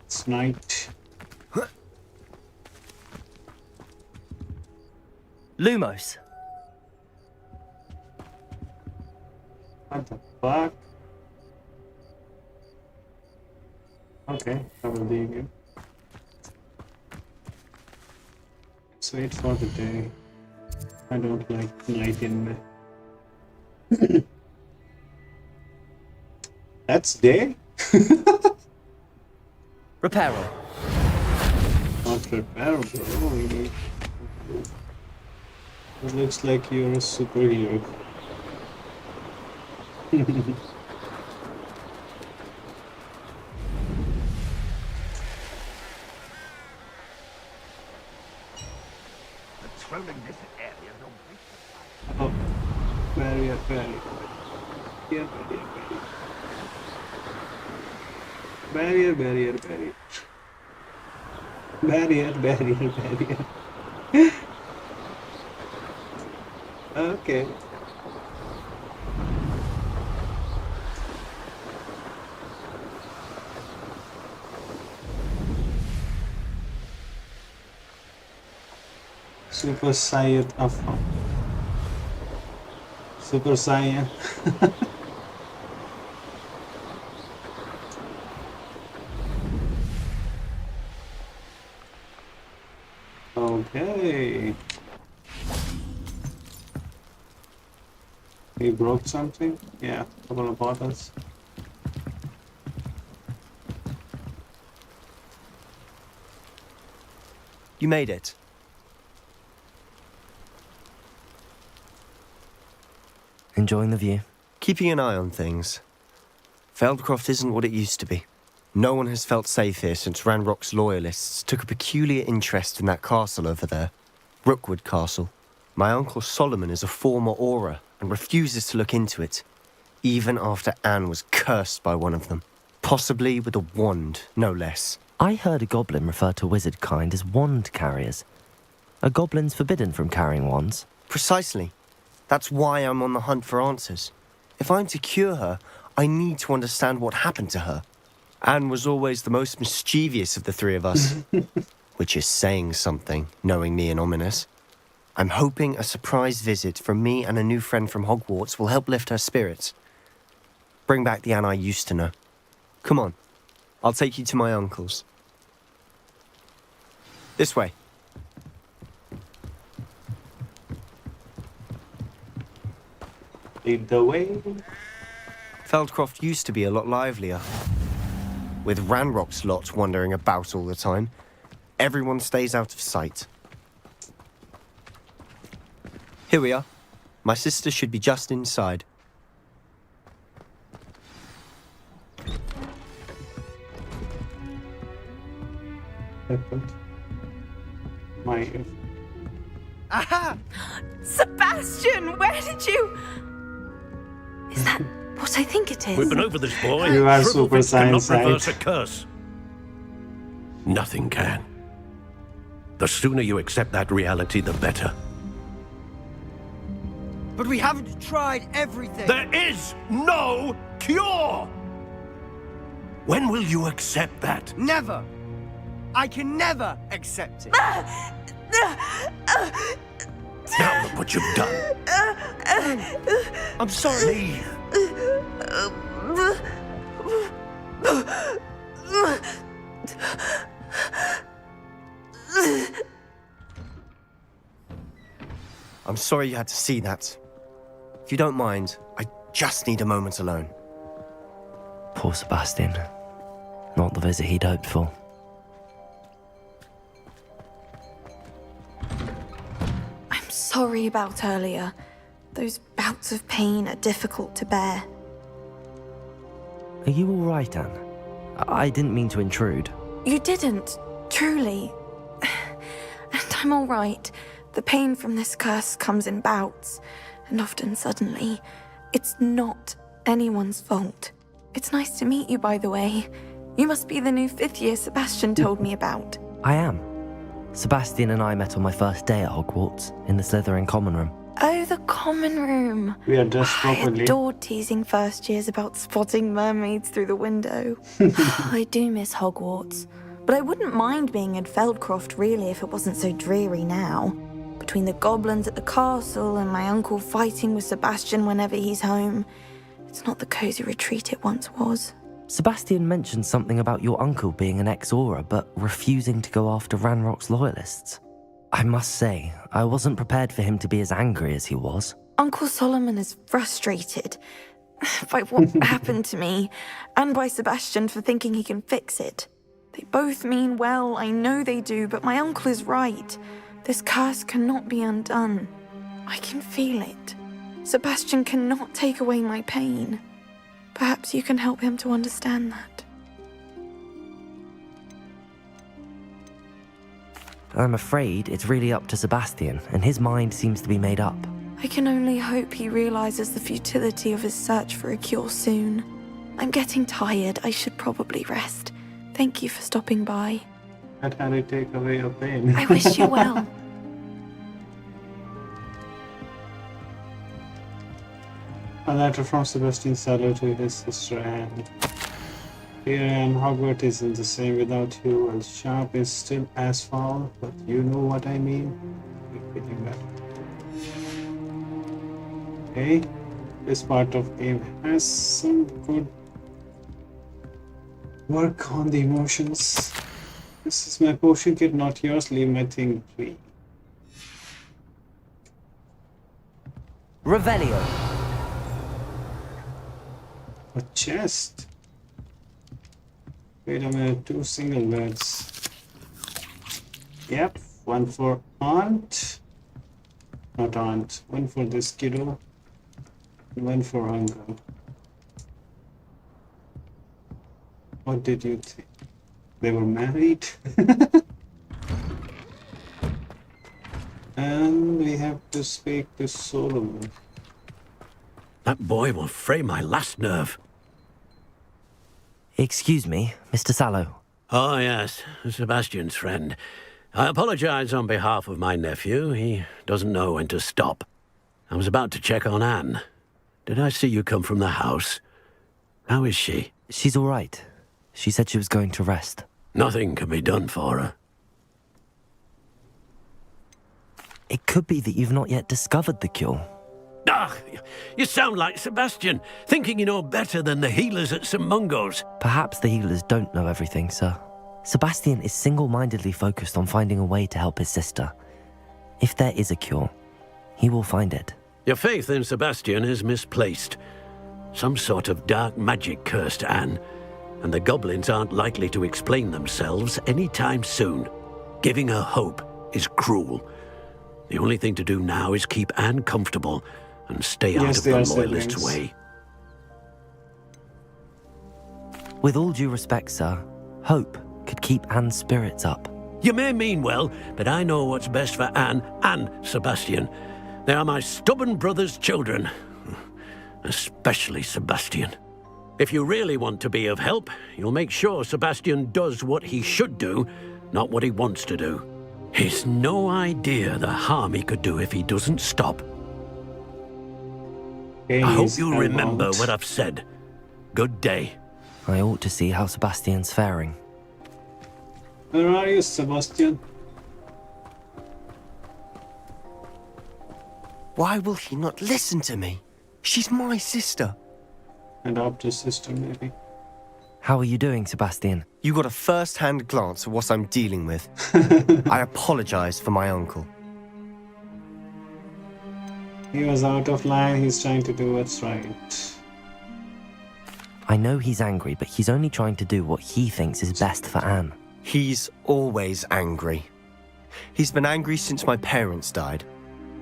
It's night. Lumos. What the fuck? Okay, I will leave you. Let's wait for the day. I don't like night in me. That's day? Repairable. Not repairable. Oh, really? It looks like you're a superhero. Patrolling this area will Oh, barrier. Here, barrier. Barrier. Okay. Super Saiyan Afam. Super Saiyan. Okay. We broke something? Yeah, a couple of bottles. You made it. Enjoying the view? Keeping an eye on things. Feldcroft isn't what it used to be. No one has felt safe here since Ranrock's loyalists took a peculiar interest in that castle over there. Rookwood Castle. My uncle Solomon is a former Auror and refuses to look into it, even after Anne was cursed by one of them. Possibly with a wand, no less. I heard a goblin refer to wizard kind as wand carriers. Are goblins forbidden from carrying wands? Precisely. That's why I'm on the hunt for answers. If I'm to cure her, I need to understand what happened to her. Anne was always the most mischievous of the three of us. Which is saying something, knowing me and ominous. I'm hoping a surprise visit from me and a new friend from Hogwarts will help lift her spirits. Bring back the Anne I used to know. Come on, I'll take you to my uncle's. This way. Lead the way. Feldcroft used to be a lot livelier. With Ranrock's lot wandering about all the time, everyone stays out of sight. Here we are. My sister should be just inside. Aha! Sebastian, where did you... Is that what I think it is? We've been over this, boy. You are Shrivelfish Super Saiyan, cannot reverse right? a curse. Nothing can. The sooner you accept that reality, the better. But we haven't tried everything. There is no cure! When will you accept that? Never. I can never accept it. Now look what you've done. I'm sorry. Leave. I'm sorry you had to see that. If you don't mind, I just need a moment alone. Poor Sebastian. Not the visit he'd hoped for. I'm sorry about earlier. Those bouts of pain are difficult to bear. Are you all right, Anne? I didn't mean to intrude. You didn't, truly. And I'm all right. The pain from this curse comes in bouts, and often suddenly. It's not anyone's fault. It's nice to meet you, by the way. You must be the new 5th year Sebastian told me about. I am. Sebastian and I met on my first day at Hogwarts, in the Slytherin common room. Oh, the common room. We are dressed I properly. adored teasing first years about spotting mermaids through the window. I do miss Hogwarts, but I wouldn't mind being in Feldcroft really if it wasn't so dreary now. Between the goblins at the castle and my uncle fighting with Sebastian whenever he's home, it's not the cosy retreat it once was. Sebastian mentioned something about your uncle being an ex-Auror, but refusing to go after Ranrock's loyalists. I must say, I wasn't prepared for him to be as angry as he was. Uncle Solomon is frustrated by what happened to me, and by Sebastian for thinking he can fix it. They both mean well, I know they do, but my uncle is right. This curse cannot be undone. I can feel it. Sebastian cannot take away my pain. Perhaps you can help him to understand that. I'm afraid it's really up to Sebastian, and his mind seems to be made up. I can only hope he realizes the futility of his search for a cure soon. I'm getting tired. I should probably rest. Thank you for stopping by. That how to take away your pain. I wish you well. A letter from Sebastian Sallow to his sister Anne. Dear Anne, Hogwarts isn't the same without you. Well, Sharp is still as foul, but you know what I mean. Keep feeling better. Okay, this part of game has some good work on the emotions. This is my potion kit, not yours. Leave my thing free. Revelio. A chest. Wait a minute, 2 single beds. Yep, one for aunt. Not aunt. One for this kiddo. And one for uncle. What did you think? They were married? And we have to speak to Solomon. That boy will fray my last nerve. Excuse me, Mr. Sallow. Oh, yes, Sebastian's friend. I apologize on behalf of my nephew. He doesn't know when to stop. I was about to check on Anne. Did I see you come from the house? How is she? She's all right. She said she was going to rest. Nothing can be done for her. It could be that you've not yet discovered the cure. Ah, you sound like Sebastian, thinking you know better than the healers at St. Mungo's. Perhaps the healers don't know everything, sir. Sebastian is single-mindedly focused on finding a way to help his sister. If there is a cure, he will find it. Your faith in Sebastian is misplaced. Some sort of dark magic cursed Anne, and the goblins aren't likely to explain themselves anytime soon. Giving her hope is cruel. The only thing to do now is keep Anne comfortable and stay out of the loyalists' way. With all due respect, sir, hope could keep Anne's spirits up. You may mean well, but I know what's best for Anne and Sebastian. They are my stubborn brother's children. Especially Sebastian. If you really want to be of help, you'll make sure Sebastian does what he should do, not what he wants to do. He's no idea the harm he could do if he doesn't stop. I hope you'll remember what I've said. Good day. I ought to see how Sebastian's faring. Where are you, Sebastian? Why will he not listen to me? She's my sister. Adopted sister, maybe. How are you doing, Sebastian? You got a first-hand glance at what I'm dealing with. I apologize for my uncle. He was out of line, he's trying to do what's right. I know he's angry, but he's only trying to do what he thinks is best for Anne. He's always angry. He's been angry since my parents died.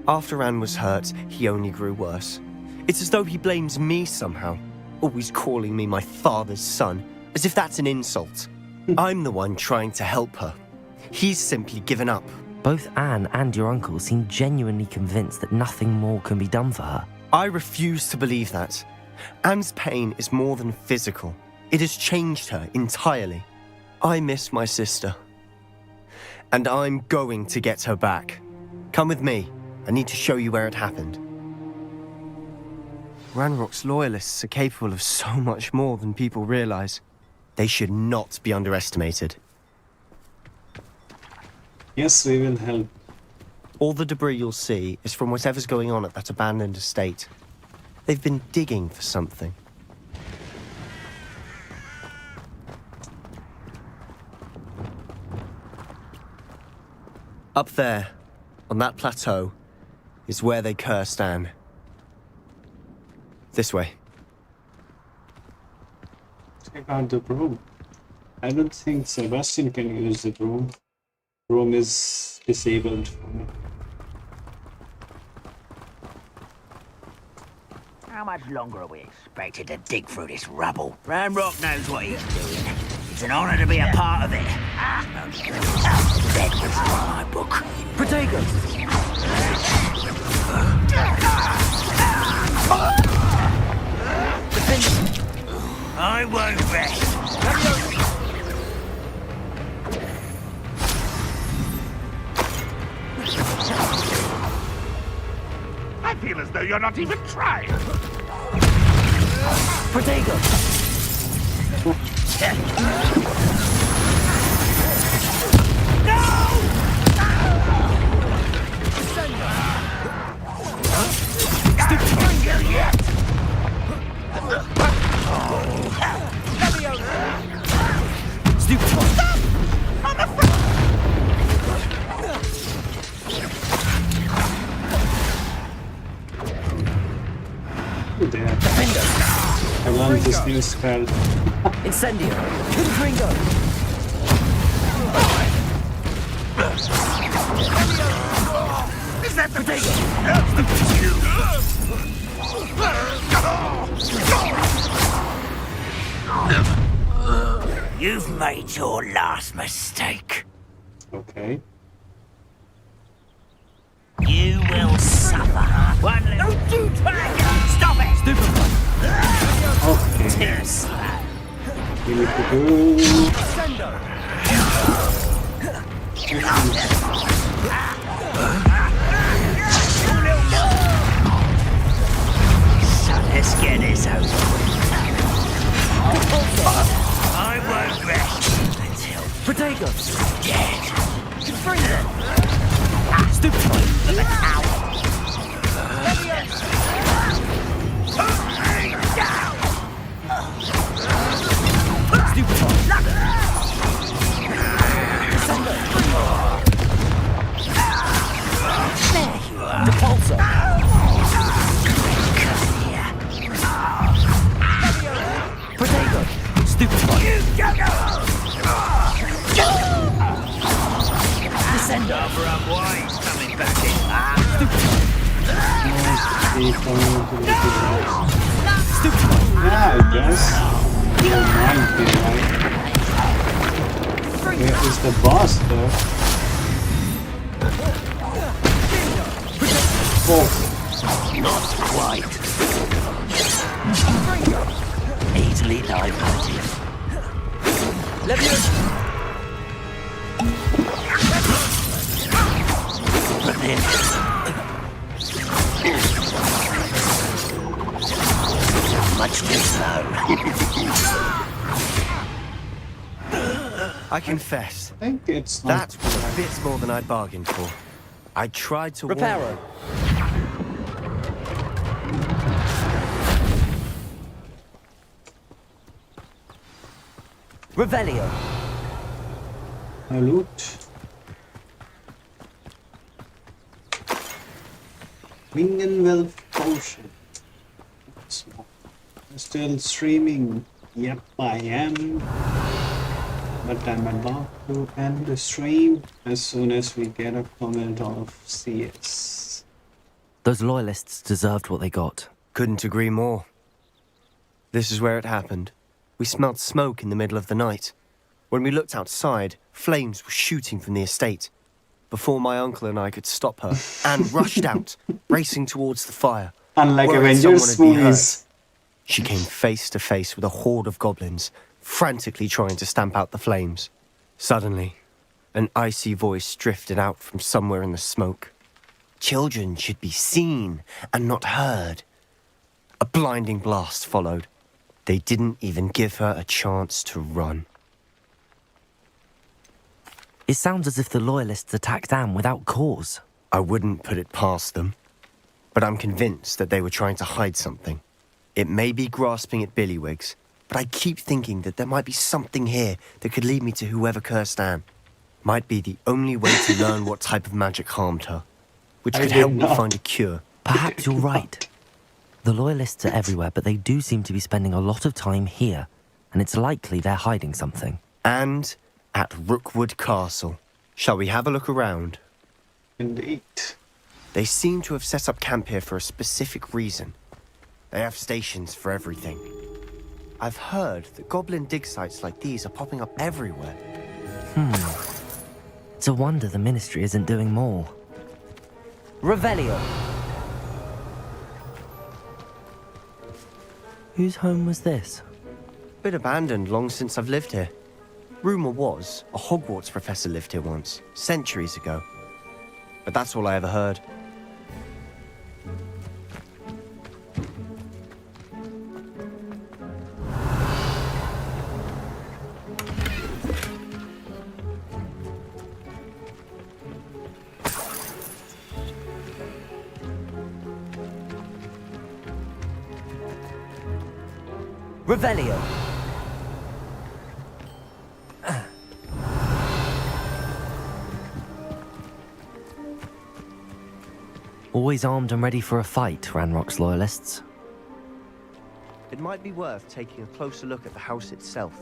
After Anne was hurt, he only grew worse. It's as though he blames me somehow, always calling me my father's son, as if that's an insult. I'm the one trying to help her. He's simply given up. Both Anne and your uncle seem genuinely convinced that nothing more can be done for her. I refuse to believe that. Anne's pain is more than physical. It has changed her entirely. I miss my sister. And I'm going to get her back. Come with me. I need to show you where it happened. Ranrock's loyalists are capable of so much more than people realize. They should not be underestimated. Yes, we will help. All the debris you'll see is from whatever's going on at that abandoned estate. They've been digging for something. Up there, on that plateau, is where they cursed Anne. This way. Check out the broom. I don't think Sebastian can use the broom. Broom is disabled for me. How much longer are we expected to dig through this rubble? Ranrock knows what he's doing. It's an honor to be a part of it. That was my book. Protego! I won't rest. I feel as though you're not even trying. Protego! There. I learned this new spell. Incendio! Ringo! Is that the thing? You've made your last mistake. Okay. You will suffer. One little... Don't do tag! Stop it! Stupefy! Okay. Too slow. We need to go. So let's get this over with. I won't rest until Protego! dead. Stupefy! Yeah, I guess. There might be, right? Where is the boss, though? Oh. Not quite. Easily diverted. Much too slow. I confess, I think it's not that was a bit more than I'd bargained for. I tried to Reparo. Revelio. a loot. Wingenwell potion. Still streaming. Yep, I am. But I'm about to end the stream as soon as we get a comment of CS. Those loyalists deserved what they got. Couldn't agree more. This is where it happened. We smelled smoke in the middle of the night. When we looked outside, flames were shooting from the estate. Before my uncle and I could stop her, Anne rushed out, racing towards the fire. Unlike worried Avengers someone had been movies. hurt. She came face to face with a horde of goblins, frantically trying to stamp out the flames. Suddenly, an icy voice drifted out from somewhere in the smoke. Children should be seen and not heard. A blinding blast followed. They didn't even give her a chance to run. It sounds as if the loyalists attacked Anne without cause. I wouldn't put it past them, but I'm convinced that they were trying to hide something. It may be grasping at billywhigs, but I keep thinking that there might be something here that could lead me to whoever cursed Anne. Might be the only way to learn what type of magic harmed her, which could help me find a cure. Perhaps you're right. The loyalists are everywhere, but they do seem to be spending a lot of time here, and it's likely they're hiding something. And at Rookwood Castle. Shall we have a look around? Indeed. They seem to have set up camp here for a specific reason. They have stations for everything. I've heard that goblin dig sites like these are popping up everywhere. It's a wonder the Ministry isn't doing more. Revelio. Whose home was this? Been abandoned long since I've lived here. Rumour was a Hogwarts professor lived here once, centuries ago. But that's all I ever heard. Revelio. Always armed and ready for a fight, Ranrock's loyalists. It might be worth taking a closer look at the house itself.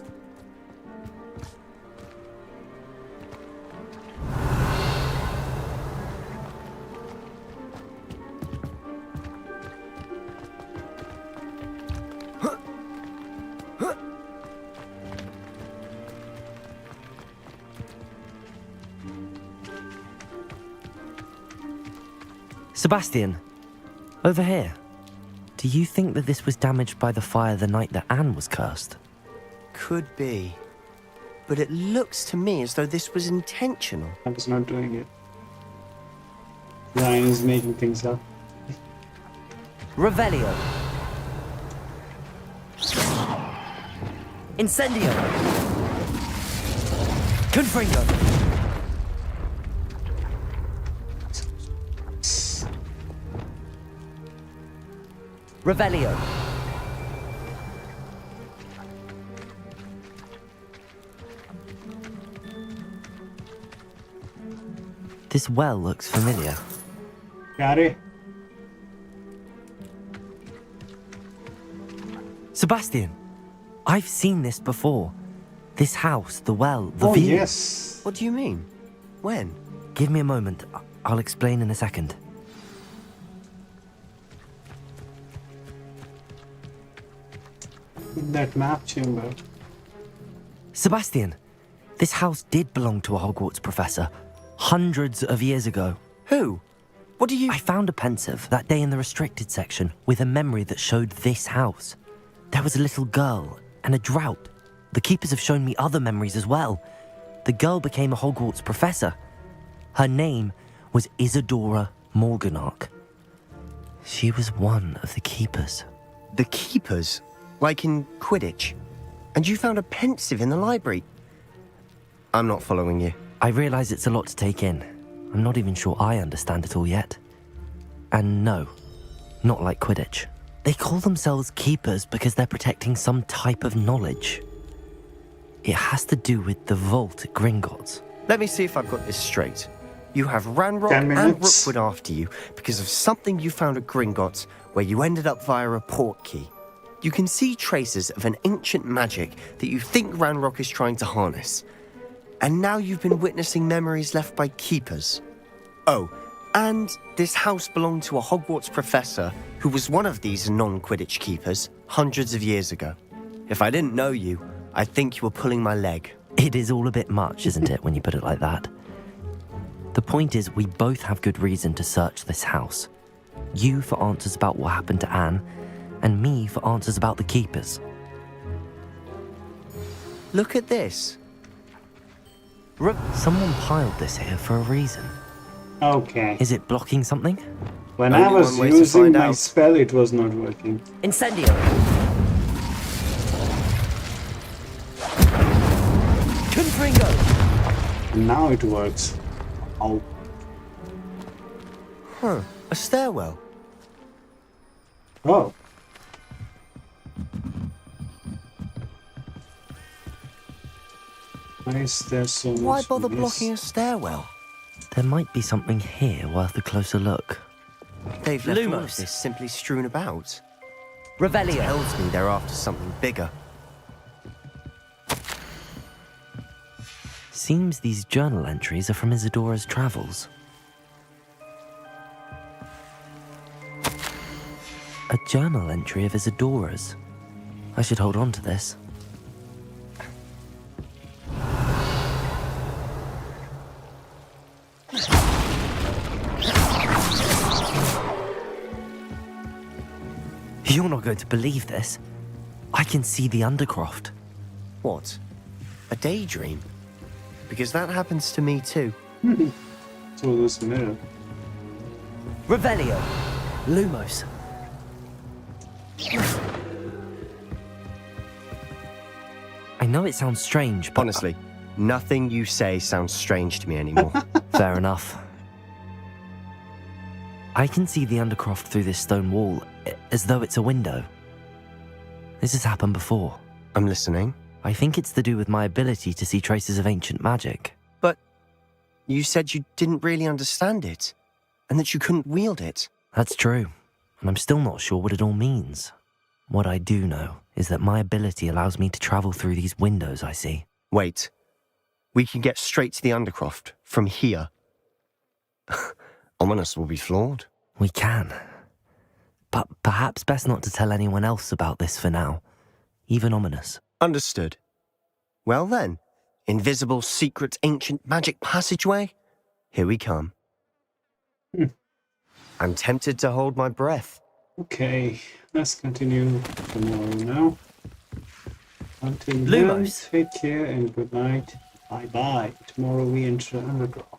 Sebastian, over here. Do you think that this was damaged by the fire the night that Anne was cursed? could be. But it looks to me as though this was intentional. I was not doing it. Ryan is making things up. Revelio. Incendio. Confringo. Revelio. This well looks familiar. Got it? Sebastian, I've seen this before. This house, the well, the Oh, view. yes. What do you mean? When? Give me a moment. I'll explain in a second. That map chamber. Sebastian, this house did belong to a Hogwarts professor hundreds of years ago. Who? What do you... I found a pensive that day in the restricted section with a memory that showed this house. There was a little girl and a drought. The keepers have shown me other memories as well. The girl became a Hogwarts professor. Her name was Isadora Morganach. She was one of the keepers. The keepers? Like in Quidditch? And you found a pensive in the library? I'm not following you. I realise it's a lot to take in. I'm not even sure I understand it all yet. And no, not like Quidditch. They call themselves keepers because they're protecting some type of knowledge. It has to do with the vault at Gringotts. Let me see if I've got this straight. You have Ranrock 10 and minutes. Rookwood after you because of something you found at Gringotts where you ended up via a port key. You can see traces of an ancient magic that you think Ranrock is trying to harness. And now you've been witnessing memories left by keepers. Oh, and this house belonged to a Hogwarts professor who was one of these non-Quidditch keepers hundreds of years ago. If I didn't know you, I'd think you were pulling my leg. It is all a bit much, isn't it, when you put it like that? The point is, we both have good reason to search this house. You for answers about what happened to Anne, and me for answers about the keepers. Look at this. Someone piled this here for a reason. Okay. Is it blocking something? When Only I was one way to using find my out. spell, it was not working. Incendio! Confringo! Now it works. Oh. Huh, a stairwell. Oh. Why is there so much Why bother mess? blocking a stairwell? There might be something here worth a closer look. They've left all of Lumos. this simply strewn about. Revelio! Tells me they're after something bigger. Seems these journal entries are from Isadora's travels. A journal entry of Isadora's. I should hold on to this. You're not going to believe this. I can see the Undercroft. What? A daydream? Because that happens to me too. So this mirror. Revelio! Lumos. I know it sounds strange, but... Honestly, nothing you say sounds strange to me anymore. Fair enough. I can see the Undercroft through this stone wall, as though it's a window. This has happened before. I'm listening. I think it's to do with my ability to see traces of ancient magic. But you said you didn't really understand it, and that you couldn't wield it. That's true, and I'm still not sure what it all means. What I do know is that my ability allows me to travel through these windows I see. Wait. We can get straight to the Undercroft from here. Ominous will be floored. We can. But perhaps best not to tell anyone else about this for now. Even Ominous. Understood. Well then, invisible, secret, ancient magic passageway? Here we come. I'm tempted to hold my breath. Okay, let's continue tomorrow now. Until then, Lumos. take care and good night. Bye bye. Tomorrow we enter Underground.